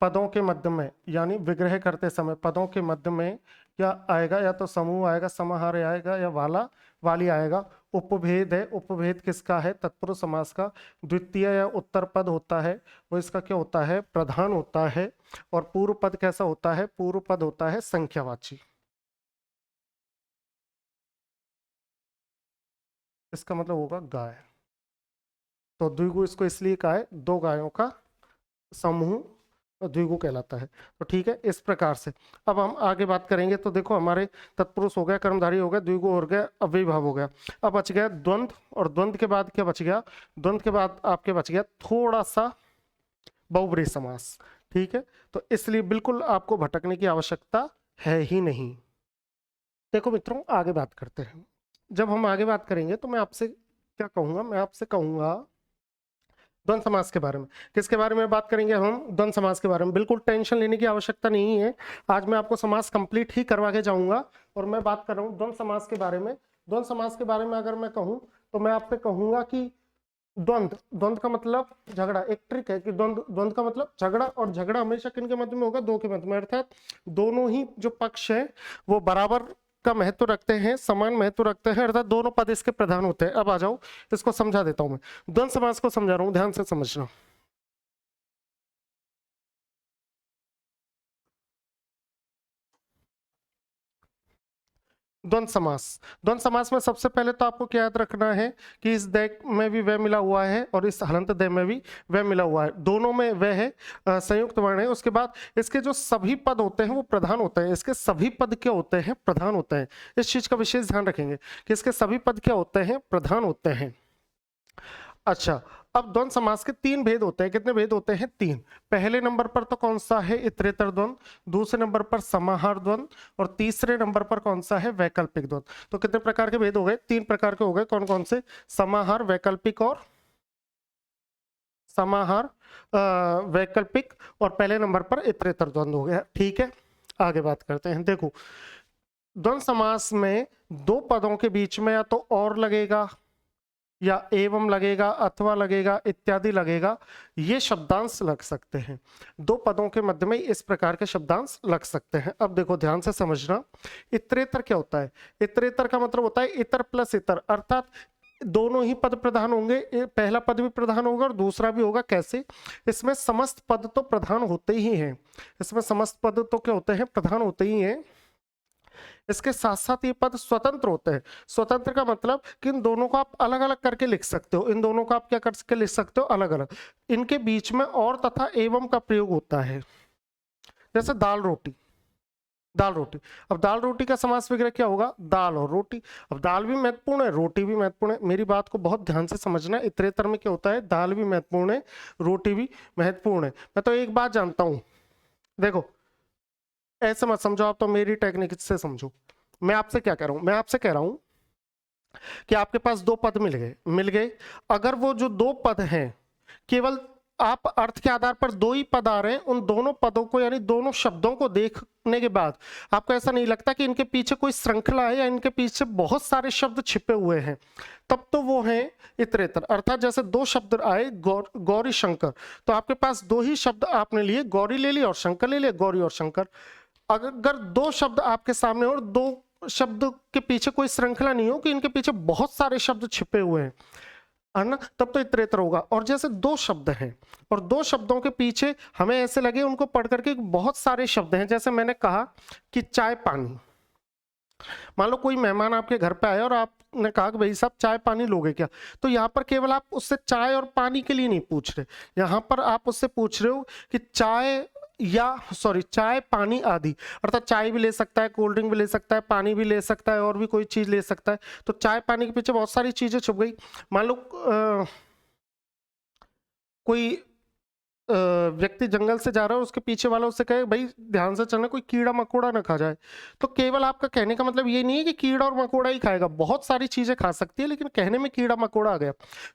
पदों के मध्य में, यानी विग्रह करते समय पदों के मध्य में क्या आएगा? या तो समूह आएगा, समाहार आएगा, या वाला वाली आएगा। उपभेद है। उपभेद किसका है? तत्पुरुष समास का। द्वितीय या उत्तर पद होता है वो इसका क्या होता है? प्रधान होता है। और पूर्व पद कैसा होता है? पूर्व पद होता है संख्यावाची। इसका मतलब होगा गाय। तो द्विगु इसको इसलिए कहा है, 2 गायों का समूह द्विगु कहलाता है। तो ठीक है, इस प्रकार से अब हम आगे बात करेंगे। तो देखो हमारे तत्पुरुष हो गया, कर्मधारी हो गया, द्विगु हो गया, अव्ययीभाव हो गया। अब बच गया द्वंद्व। और द्वंद्व के बाद क्या बच गया? द्वंद्व के बाद आपके बच गया थोड़ा सा बहुब्रीहि समास। ठीक है। तो इसलिए बिल्कुल आपको भटकने की आवश्यकता है ही नहीं। देखो मित्रों, आगे बात करते हैं। जब हम आगे बात करेंगे तो मैं आपसे क्या कहूंगा? मैं आपसे कहूंगा द्वंद्व समास के बारे में। किसके बारे में बात करेंगे हम? द्वंद्व समास के बारे में। बिल्कुल टेंशन लेने की आवश्यकता नहीं है, आज मैं आपको समास कंप्लीट ही करवा के जाऊंगा। और मैं बात कर रहा हूँ द्वंद्व समास के बारे में। द्वंद्व समास के बारे में अगर मैं कहूँ तो मैं आपसे कहूंगा कि द्वंद्व, द्वंद्व का मतलब झगड़ा। एक ट्रिक है कि द्वंद्व का मतलब झगड़ा, और झगड़ा हमेशा किन के मध्य में होगा? दो के मध्य में, अर्थात दोनों ही जो पक्ष है वो बराबर का महत्व रखते हैं, समान महत्व रखते हैं, अर्थात दोनों पद इसके प्रधान होते हैं। अब आ जाओ, इसको समझा देता हूं मैं। द्वंद्व समास को समझा रहा हूं, ध्यान से समझना। द्वंद्व समास, द्वंद्व समास में सबसे पहले तो आपको क्या याद रखना है कि इस दय में भी वह मिला हुआ है और इस हलंत दय में भी वह मिला हुआ है, दोनों में वह है, संयुक्त वर्ण है। उसके बाद इसके जो सभी पद होते हैं वो प्रधान होते हैं। इसके सभी पद क्या होते हैं? प्रधान होते हैं। इस चीज का विशेष ध्यान रखेंगे कि इसके सभी पद क्या होते हैं? प्रधान होते हैं। अच्छा, अब द्वंद्व समास के तीन भेद होते हैं। कितने भेद होते हैं? तीन। पहले नंबर पर तो कौन सा है? इतरेतर द्वंद्व, दूसरे नंबर पर समाहार द्वंद्व, और तीसरे नंबर पर कौन सा है? वैकल्पिक द्वंद्व। तो कितने प्रकार के भेद हो गए? तीन प्रकार के हो गए। कौन कौन से? समाहार, वैकल्पिक और समाहार, वैकल्पिक, और पहले नंबर पर इतरेतर द्वंद्व हो गया। ठीक है, आगे बात करते हैं। देखो, द्वंद्व समास में दो पदों के बीच में या तो और लगेगा, या एवं लगेगा, अथवा लगेगा, इत्यादि लगेगा, ये शब्दांश लग सकते हैं। दो पदों के मध्य में इस प्रकार के शब्दांश लग सकते हैं। अब देखो ध्यान से समझना, इतरेतर क्या होता है? इतरेतर का मतलब होता है इतर प्लस इतर, अर्थात दोनों ही पद प्रधान होंगे, पहला पद भी प्रधान होगा और दूसरा भी होगा। कैसे? इसमें समस्त पद तो प्रधान होते ही हैं, इसमें समस्त पद तो क्या होते हैं? प्रधान होते ही हैं। इसके साथ साथ ये पद स्वतंत्र होते हैं। स्वतंत्र का मतलब कि इन दोनों को आप अलग अलग करके लिख सकते हो, इन दोनों को आप क्या करके लिख सकते हो? अलग अलग। इनके बीच में और तथा एवं का प्रयोग होता है। जैसे दाल रोटी, दाल रोटी। अब दाल रोटी का समास वगैरह क्या होगा? दाल और रोटी। अब दाल भी महत्वपूर्ण है, रोटी भी महत्वपूर्ण है। मेरी बात को बहुत ध्यान से समझना। इतरेतर में क्या होता है? दाल भी महत्वपूर्ण है, रोटी भी महत्वपूर्ण है। मैं तो एक बात जानता हूं, देखो ऐसे मत समझो आप, तो मेरी टेक्निक से समझो। मैं आपसे क्या कह रहा हूं? मैं आपसे कह रहा हूं कि आपके पास दो पद मिल गए। अगर वो जो दो पद हैं, केवल आप अर्थ के आधार पर दो ही पद आ रहे हैं, उन दोनों पदों को यानी दोनों शब्दों को देखने के बाद आपको ऐसा नहीं लगता कि इनके पीछे कोई श्रृंखला है या इनके पीछे बहुत सारे शब्द छिपे हुए हैं, तब तो वो हैं इतरेतर। अर्थात जैसे दो शब्द आए गौरी शंकर, तो आपके पास दो ही शब्द आपने लिए, गौरी ले लिया और शंकर ले लिया, गौरी और शंकर। अगर दो शब्द आपके सामने और दो शब्द के पीछे कोई श्रृंखला नहीं हो कि इनके पीछे बहुत सारे शब्द छिपे हुए हैं, है ना, तब तो इतरेतर होगा। और जैसे दो शब्द हैं और दो शब्दों के पीछे हमें ऐसे लगे उनको पढ़ करके बहुत सारे शब्द हैं, जैसे मैंने कहा कि चाय पानी। मान लो कोई मेहमान आपके घर पे आया और आपने कहा कि भाई साहब चाय पानी लोगे क्या? तो यहाँ पर केवल आप उससे चाय और पानी के लिए नहीं पूछ रहे, यहाँ पर आप उससे पूछ रहे हो कि चाय पानी आदि, अर्थात चाय भी ले सकता है, कोल्ड ड्रिंक भी ले सकता है, पानी भी ले सकता है, और भी कोई चीज ले सकता है। तो चाय पानी के पीछे बहुत सारी चीजें छुप गई। मान लो कोई व्यक्ति जंगल से जा रहा है, उसके पीछे वाला उससे कहे भाई ध्यान से चलना, कोई कीड़ा मकोड़ा ना खा जाए। तो केवल आपका कहने का मतलब ये नहीं है कि कीड़ा और मकोड़ा ही खाएगा, बहुत सारी चीजें खा सकती है, लेकिन कहने में कीड़ा मकोड़ा आ गया।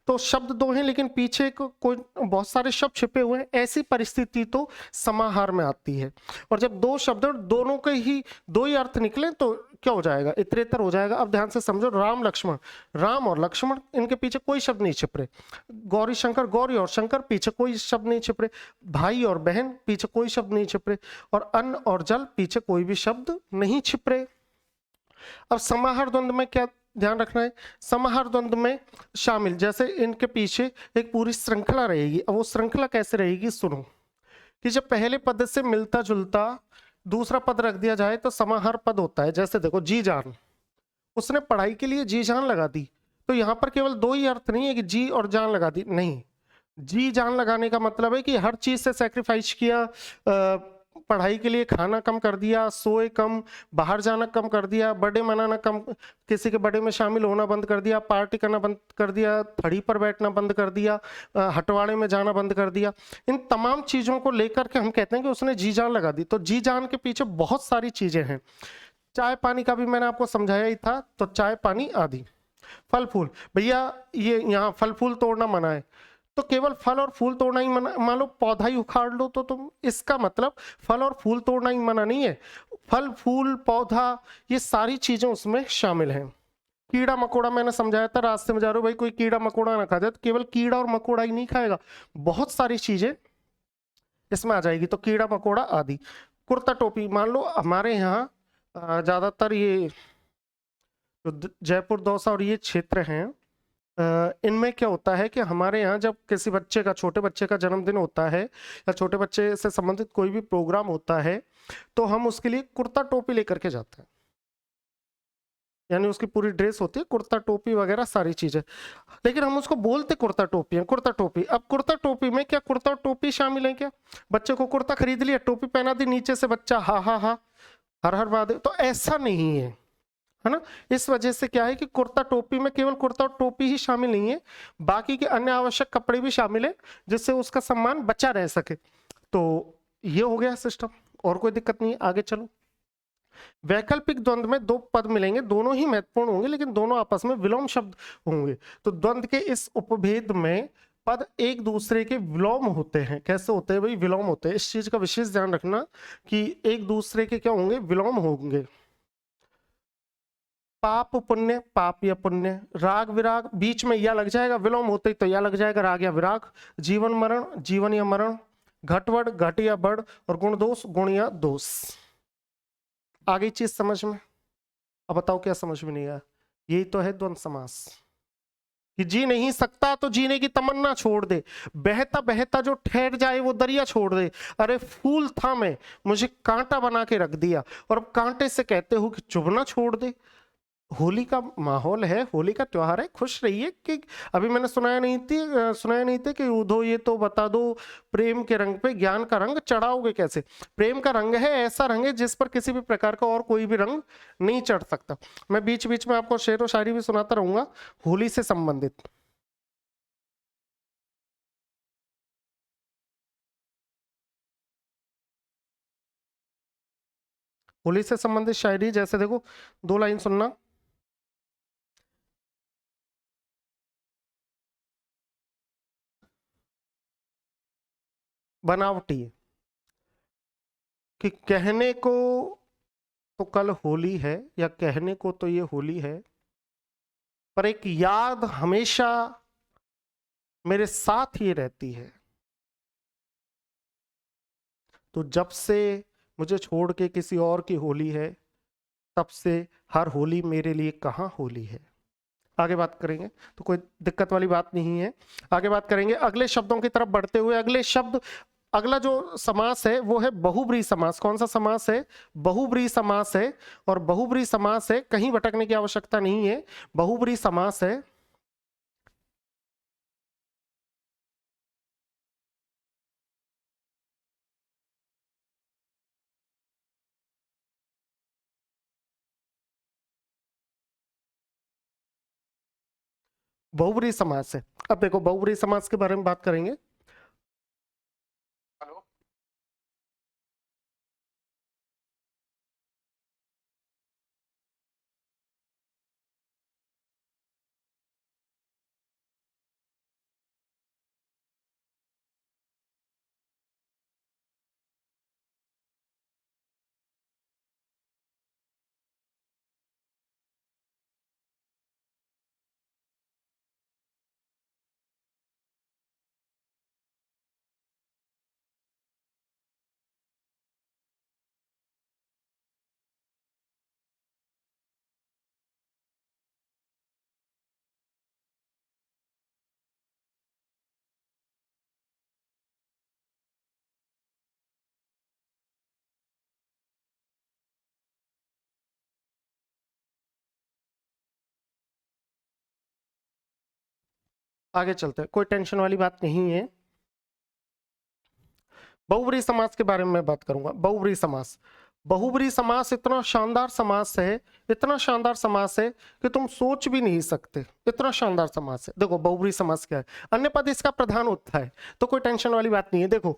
तो शब्द दो हैं लेकिन पीछे कोई बहुत सारे शब्द छिपे हुए हैं, ऐसी परिस्थिति तो समाहार में आती है। और जब दो शब्द दोनों के ही दो ही अर्थ निकले तो क्या हो जाएगा? इतरेतर हो जाएगा। अब ध्यान से समझो, राम लक्ष्मण, राम और लक्ष्मण, इनके पीछे कोई शब्द नहीं छिप रहे। गौरी शंकर, गौरी और शंकर, पीछे कोई शब्द नहीं छिप रहे। भाई और बहन, पीछे कोई शब्द नहीं छिप रहे। और अन्न और जल, पीछे कोई भी शब्द नहीं छिप रहे। अब समाहार द्वंद्व में क्या ध्यान रखना है? समाहार द्वंद्व में शामिल, जैसे इनके पीछे एक पूरी श्रृंखला रहेगी। अब वो श्रृंखला कैसे रहेगी? सुनो, कि जब पहले पद से मिलता जुलता दूसरा पद रख दिया जाए तो समाहार पद होता है। जैसे देखो, जी जान, उसने पढ़ाई के लिए जी जान लगा दी, तो यहां पर केवल दो ही अर्थ नहीं है कि जी और जान लगा दी, नहीं। जी जान लगाने का मतलब है कि हर चीज से सैक्रिफाइस किया, पढ़ाई के लिए खाना कम कर दिया, सोए कम, बाहर जाना कम कर दिया, बर्थडे मनाना कम, किसी के बर्थडे में शामिल होना बंद कर दिया, पार्टी करना बंद कर दिया, थड़ी पर बैठना बंद कर दिया, हटवाड़े में जाना बंद कर दिया। इन तमाम चीजों को लेकर के हम कहते हैं कि उसने जी जान लगा दी। तो जी जान के पीछे बहुत सारी चीजें हैं। चाय पानी का भी मैंने आपको समझाया ही था, तो चाय पानी आदि। फल फूल, भैया ये यहाँ फल फूल तोड़ना मना है, तो केवल फल और फूल तोड़ना ही मना, मान लो पौधा ही उखाड़ लो तो तुम, इसका मतलब फल और फूल तोड़ना ही मना नहीं है, फल फूल पौधा ये सारी चीजें उसमें शामिल हैं। कीड़ा मकोड़ा मैंने समझाया था, रास्ते में जा रहे हो भाई कोई कीड़ा मकोड़ा ना खा जाए, तो केवल कीड़ा और मकोड़ा ही नहीं खाएगा, बहुत सारी चीजें इसमें आ जाएगी, तो कीड़ा मकोड़ा आदि। कुर्ता टोपी, मान लो हमारे यहाँ ज्यादातर ये जो जयपुर दौसा और ये क्षेत्र हैं, इनमें क्या होता है कि हमारे यहाँ जब किसी बच्चे का, छोटे बच्चे का जन्मदिन होता है या छोटे बच्चे से संबंधित कोई भी प्रोग्राम होता है, तो हम उसके लिए कुर्ता टोपी लेकर के जाते हैं, यानी उसकी पूरी ड्रेस होती है, कुर्ता टोपी वगैरह सारी चीजें, लेकिन हम उसको बोलते कुर्ता टोपी है, कुर्ता टोपी। अब कुर्ता टोपी में क्या कुर्ता टोपी शामिल है क्या? बच्चे को कुर्ता खरीद लिया, टोपी पहना दी, नीचे से बच्चा हा हा हा हर हर महादेव, तो ऐसा नहीं है ना। इस वजह से क्या है कि कुर्ता टोपी में केवल कुर्ता और टोपी ही शामिल नहीं है, बाकी के अन्य आवश्यक कपड़े भी शामिल है, जिससे उसका सम्मान बचा रह सके। तो ये हो गया सिस्टम, और कोई दिक्कत नहीं है, आगे चलो। वैकल्पिक द्वंद्व में दो पद मिलेंगे, दोनों ही महत्वपूर्ण होंगे, लेकिन दोनों आपस में विलोम शब्द होंगे। तो द्वंद्व के इस उपभेद में पद एक दूसरे के विलोम होते हैं। कैसे होते हैं भाई? विलोम होते हैं। इस चीज का विशेष ध्यान रखना कि एक दूसरे के क्या होंगे? विलोम होंगे। पाप पुण्य, पाप या पुण्य, राग विराग, बीच में या लग जाएगा, विलोम होते ही तो या लग जाएगा, राग या विराग, जीवन मरण, जीवन या मरण, घटवड़, घट या बढ़, और गुण दोष, गुण या दोष। आगे चीज समझ में? अब बताओ क्या समझ में नहीं आया? यही तो है द्वंद्व समास, कि जी नहीं सकता तो जीने की तमन्ना छोड़ दे, बहता बहता जो ठहर जाए वो दरिया छोड़ दे। अरे फूल था मैं, मुझे कांटा बना के रख दिया, और अब कांटे से कहते हो कि चुभना छोड़ दे। होली का माहौल है, होली का त्योहार है, खुश रहिए। कि अभी मैंने सुनाया नहीं थे कि उधो ये तो बता दो, प्रेम के रंग पे ज्ञान का रंग चढ़ाओगे कैसे? प्रेम का रंग है, ऐसा रंग है जिस पर किसी भी प्रकार का और कोई भी रंग नहीं चढ़ सकता। मैं बीच बीच में आपको शेर व शायरी भी सुनाता रहूंगा होली से संबंधित। होली से संबंधित शायरी, जैसे देखो, दो लाइन सुनना। बनावटी, कि कहने को तो कल होली है, या कहने को तो ये होली है, पर एक याद हमेशा मेरे साथ ही रहती है। तो जब से मुझे छोड़ के किसी और की होली है, तब से हर होली मेरे लिए कहाँ होली है। आगे बात करेंगे, तो कोई दिक्कत वाली बात नहीं है। आगे बात करेंगे अगले शब्दों की तरफ बढ़ते हुए। अगले शब्द, अगला जो समास है वो है बहुब्रीहि समास। कौन सा समास है? बहुब्रीहि समास है। और बहुब्रीहि समास है, कहीं भटकने की आवश्यकता नहीं है, बहुब्रीहि समास है। बहुब्रीहि समास है। अब देखो बहुब्रीहि समास के बारे में बात करेंगे। हेलो, आगे चलते हैं, कोई टेंशन वाली बात नहीं है। बहुब्रीहि समास के बारे में मैं बात करूंगा। बहुब्रीहि समास, बहुब्रीहि समास इतना शानदार समास है, इतना शानदार समास है कि तुम सोच भी नहीं सकते, इतना शानदार समास है। देखो बहुब्रीहि समास क्या है, अन्य पद इसका प्रधान होता है, तो कोई टेंशन वाली बात नहीं है। देखो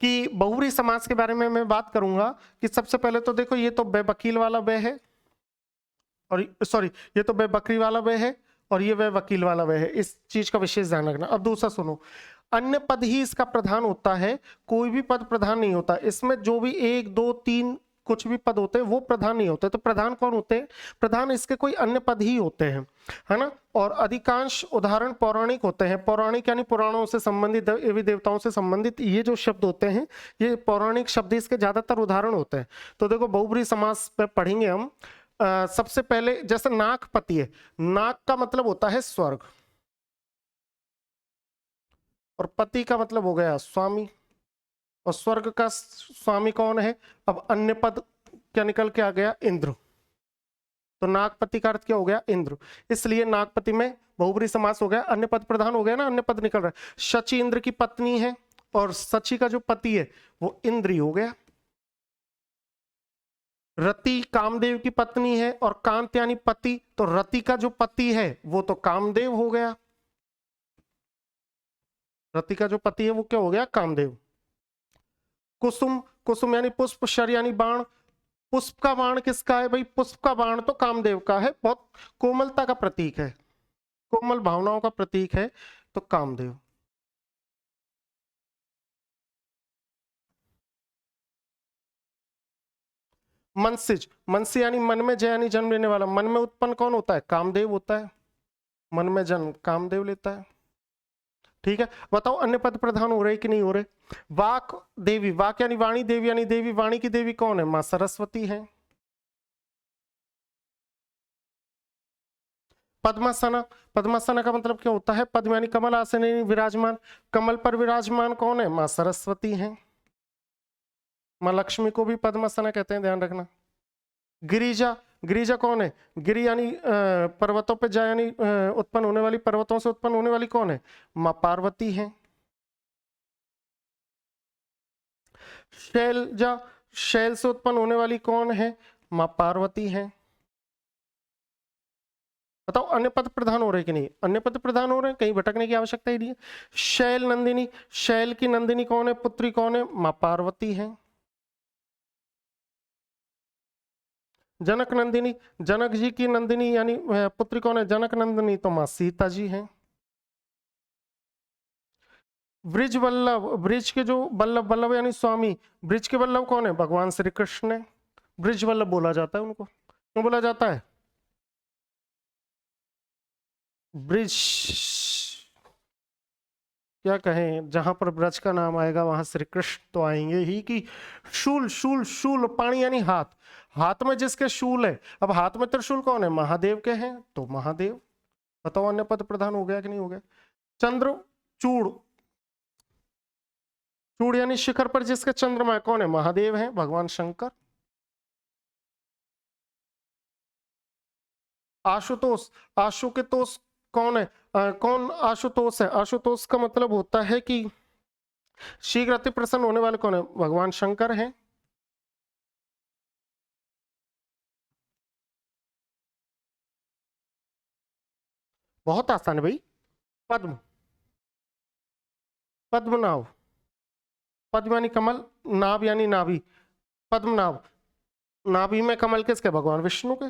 कि बहुब्रीहि समास के बारे में मैं बात करूंगा कि सबसे पहले तो देखो, ये तो बेवकील वाला बे है, और सॉरी, ये तो बेबकरी वाला बे है, और ये वह वकील वाला वह है, इस चीज का विशेष ध्यान रखना। अब दूसरा सुनो, अन्य पद ही इसका प्रधान होता है, कोई भी पद प्रधान नहीं होता। इसमें जो भी 1 2 3 कुछ भी पद होते हैं वो प्रधान नहीं होते। तो प्रधान कौन होते हैं? प्रधान इसके कोई अन्य पद ही होते हैं, है ना। और अधिकांश उदाहरण पौराणिक होते हैं। पौराणिक यानी पुराणों से संबंधित, देवी देवताओं से संबंधित ये जो शब्द होते हैं, ये पौराणिक शब्द इसके ज्यादातर उदाहरण होते हैं। तो देखो बहुब्रीहि समास पे पढ़ेंगे हम। सबसे पहले जैसे नागपति है, नाग का मतलब होता है स्वर्ग, और पति का मतलब हो गया स्वामी, और स्वर्ग का स्वामी कौन है? अब अन्य पद क्या निकल के आ गया? इंद्र। तो नागपति का अर्थ क्या हो गया? इंद्र। इसलिए नागपति में बहुब्रीहि समास हो गया, अन्य पद प्रधान हो गया ना, अन्य पद निकल रहा है। शची इंद्र की पत्नी है, और शची का जो पति है वो इंद्र हो गया। रति कामदेव की पत्नी है, और कांत यानी पति, तो रति का जो पति है वो तो कामदेव हो गया। रति का जो पति है वो क्या हो गया? कामदेव। कुसुम, कुसुम यानी पुष्प, शर यानी बाण। पुष्प का बाण किसका है भाई? पुष्प का बाण तो कामदेव का है, बहुत कोमलता का प्रतीक है, कोमल भावनाओं का प्रतीक है, तो कामदेव। मनसिज, मनसी यानी मन में, जय यानी जन्म लेने वाला। मन में उत्पन्न कौन होता है? कामदेव होता है। मन में जन्म कामदेव लेता है। ठीक है, बताओ अन्य पद प्रधान हो रहे कि नहीं हो रहे? वाक देवी, वाक यानी वाणी, देवी यानी देवी। वाणी की देवी कौन है? मां सरस्वती है। पद्मासना, पद्मासना का मतलब क्या होता है? पद्म यानी कमल, आसन यानी विराजमान। कमल पर विराजमान कौन है? मां सरस्वती है। मां लक्ष्मी को भी पद्मासना कहते हैं, ध्यान रखना। गिरिजा, गिरिजा कौन है? गिरि यानी पर्वतों पे जा यानी उत्पन्न होने वाली, पर्वतों से उत्पन्न होने वाली कौन है? मां पार्वती है। शैलजा, शैल से उत्पन्न होने वाली कौन है? मां पार्वती है। बताओ अन्य पद प्रधान हो रहे कि नहीं? अन्य पद प्रधान हो रहे हैं, कहीं भटकने की आवश्यकता ही नहीं है। शैल नंदिनी, शैल की नंदिनी कौन है? पुत्री कौन है? मां पार्वती है। जनक नंदिनी, जनक जी की नंदिनी यानी पुत्री कौन है? जनक नंदिनी, तो मां सीता जी हैं। ब्रिज वल्लभ, ब्रिज के जो वल्लभ, वल्लभ यानी स्वामी, ब्रिज के वल्लभ कौन है? भगवान श्री कृष्ण है। ब्रिज वल्लभ बोला जाता है उनको, क्यों बोला जाता है? ब्रिज, क्या कहें, जहां पर ब्रज का नाम आएगा वहां श्री कृष्ण तो आएंगे ही। कि शूल, शूल, शूल पाणी यानी हाथ, हाथ में जिसके शूल है। अब हाथ में त्रिशूल कौन है? महादेव के हैं, तो महादेव। बताओ अन्य पद प्रधान हो गया कि नहीं हो गया? चंद्र चूड़, चूड़ यानी शिखर पर जिसके चंद्रमा है, कौन है? महादेव है, भगवान शंकर। आशुतोष, आशुतोष कौन है? कौन आशुतोष है? आशुतोष का मतलब होता है कि शीघ्र अति प्रसन्न होने वाले कौन है? भगवान शंकर हैं। बहुत आसान है भाई। पद्म, पद्मनाभ, पद्म यानी कमल, नाभ यानी नाभि, पद्मनाभ। नाभि में कमल किसके? भगवान विष्णु के।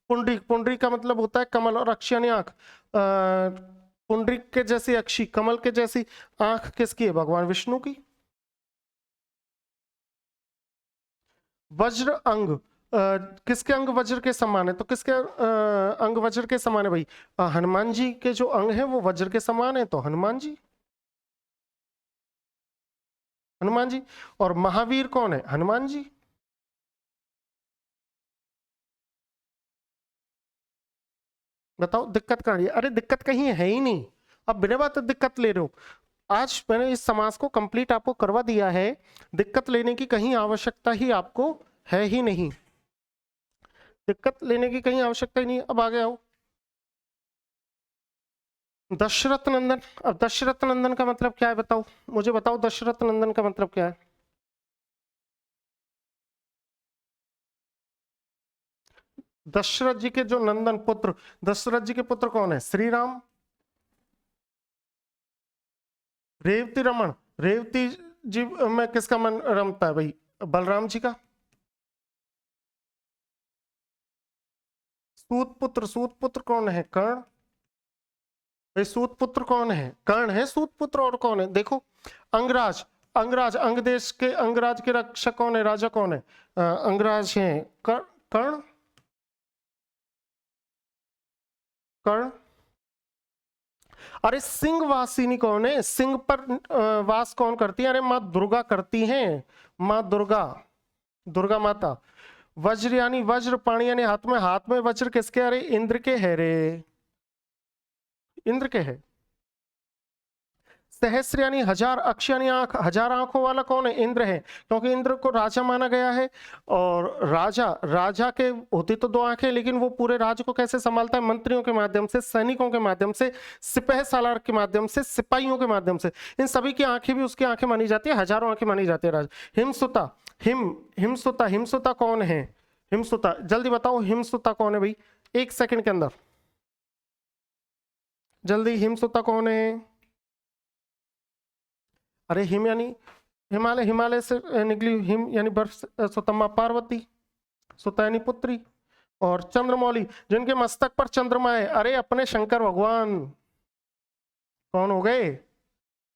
पुंडरीक, पुंडरीक का मतलब होता है कमल, और अक्षी यानी आंख। पुंडरीक के जैसी अक्षी, कमल के जैसी आंख किसकी है? भगवान विष्णु की। वज्र अंग, किसके अंग वज्र के समान है? तो किसके अंग वज्र के समान है भाई? हनुमान जी के जो अंग है वो वज्र के समान है, तो हनुमान जी, हनुमान जी। और महावीर कौन है? हनुमान जी। बताओ दिक्कत कहाँ है? अरे दिक्कत कहीं है ही नहीं, अब बिना बात दिक्कत ले रहे हो। आज मैंने इस समास को कंप्लीट आपको करवा दिया है, दिक्कत लेने की कहीं आवश्यकता ही आपको है ही नहीं, दिक्कत लेने की कहीं आवश्यकता ही नहीं। अब आगे आओ, दशरथ नंदन। अब दशरथ नंदन का मतलब क्या है? बताओ, मुझे बताओ दशरथ नंदन का मतलब क्या है? दशरथ जी के जो नंदन पुत्र, दशरथ जी के पुत्र कौन है? श्री राम। रेवती रमन, रेवती जी में किसका मन रमता है भाई? बलराम जी का। सूत पुत्र कौन है? कर्ण। भाई सूत पुत्र कौन है? कर्ण है सूत पुत्र। और कौन है? देखो अंगराज। अंगराज अंग देश के अंगराज के रक्षक कौन है? राजा कौन है? अंगराज है कर्ण। कर्ण। अरे सिंह वासिनी कौन है? सिंह पर वास कौन करती है? अरे माँ दुर्गा करती हैं, माँ दुर्गा, दुर्गा माता। वज्र यानी वज्र, पाणी यानी हाथ में। हाथ में वज्र किसके? अरे इंद्र के है रे, इंद्र के है। सहस्र यानी हजार, अक्ष यानी आंख, हजार आंखों वाला कौन है? इंद्र है, क्योंकि इंद्र को राजा माना गया है। और राजा, राजा के होती तो दो आंखें, लेकिन वो पूरे राज्य को कैसे संभालता है? मंत्रियों के माध्यम से, सैनिकों के माध्यम से, सिपह सालार के माध्यम से, सिपाहियों के माध्यम से। इन सभी की आंखें भी उसकी आंखें मानी जाती है, हजारों आंखें मानी जाती है राजा। हिमसुता, हिमसुता, हिमसुता कौन है? हिमसुता, जल्दी बताओ हिमसुता कौन है भाई, एक सेकंड के अंदर जल्दी। हिमसुता कौन है? अरे हिम यानी हिमालय, हिमालय से निकली हिम यानी बर्फ। सुतम्मा पार्वती, सुता यानी पुत्री। और चंद्रमौली जिनके मस्तक पर चंद्रमा है, अरे अपने शंकर भगवान। कौन हो गए?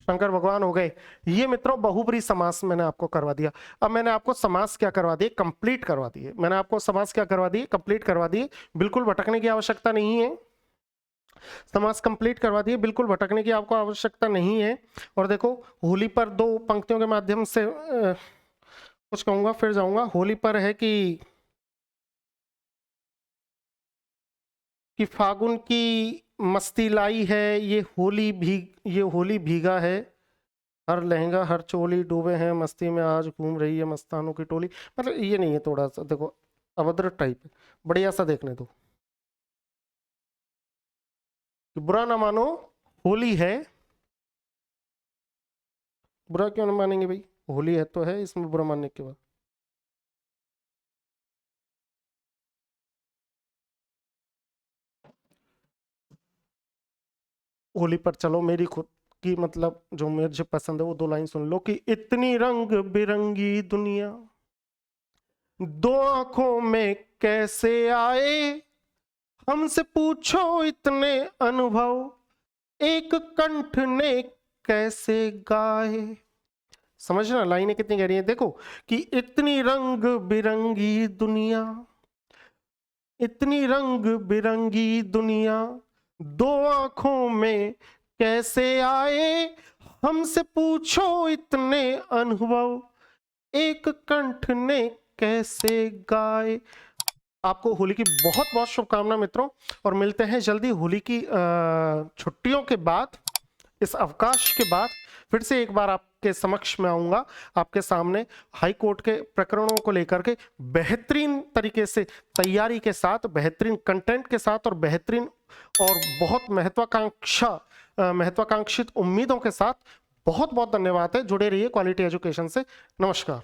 शंकर भगवान हो गए। ये मित्रों बहुब्री समास मैंने आपको करवा दिया। अब मैंने आपको समास क्या करवा दिए? कंप्लीट करवा दिए। मैंने आपको समास क्या करवा दिए? कंप्लीट करवा दिए। बिल्कुल भटकने की आवश्यकता नहीं है, समास कंप्लीट करवा दिए, बिल्कुल भटकने की आपको आवश्यकता नहीं है। और देखो होली पर दो पंक्तियों के माध्यम से कुछ कहूंगा फिर जाऊंगा। होली पर है कि फागुन की मस्ती लाई है, ये होली भीगा है, हर लहंगा हर चोली डूबे हैं मस्ती में, आज घूम रही है मस्तानों की टोली। मतलब ये नहीं है, थोड़ा सा देखो अभद्र टाइप है, बढ़िया सा देखने दो। बुरा ना मानो, होली है। बुरा क्यों ना मानेंगे भाई, होली है तो है, इसमें बुरा मानने के बाद। होली पर चलो मेरी खुद की मतलब जो मुझे पसंद है वो दो लाइन सुन लो। कि इतनी रंग बिरंगी दुनिया दो आंखों में कैसे आए, हमसे पूछो इतने अनुभव एक कंठ ने कैसे गाए। समझना लाइनें कितनी गहरी हैं। देखो कि इतनी रंग बिरंगी दुनिया, इतनी रंग बिरंगी दुनिया दो आंखों में कैसे आए, हमसे पूछो इतने अनुभव एक कंठ ने कैसे गाए। आपको होली की बहुत बहुत शुभकामनाएं मित्रों, और मिलते हैं जल्दी होली की छुट्टियों के बाद, इस अवकाश के बाद फिर से एक बार आपके समक्ष में आऊंगा, आपके सामने हाई कोर्ट के प्रकरणों को लेकर के बेहतरीन तरीके से तैयारी के साथ, बेहतरीन कंटेंट के साथ और बेहतरीन और बहुत महत्वाकांक्षित उम्मीदों के साथ। बहुत बहुत धन्यवाद है, जुड़े रहिए क्वालिटी एजुकेशन से। नमस्कार।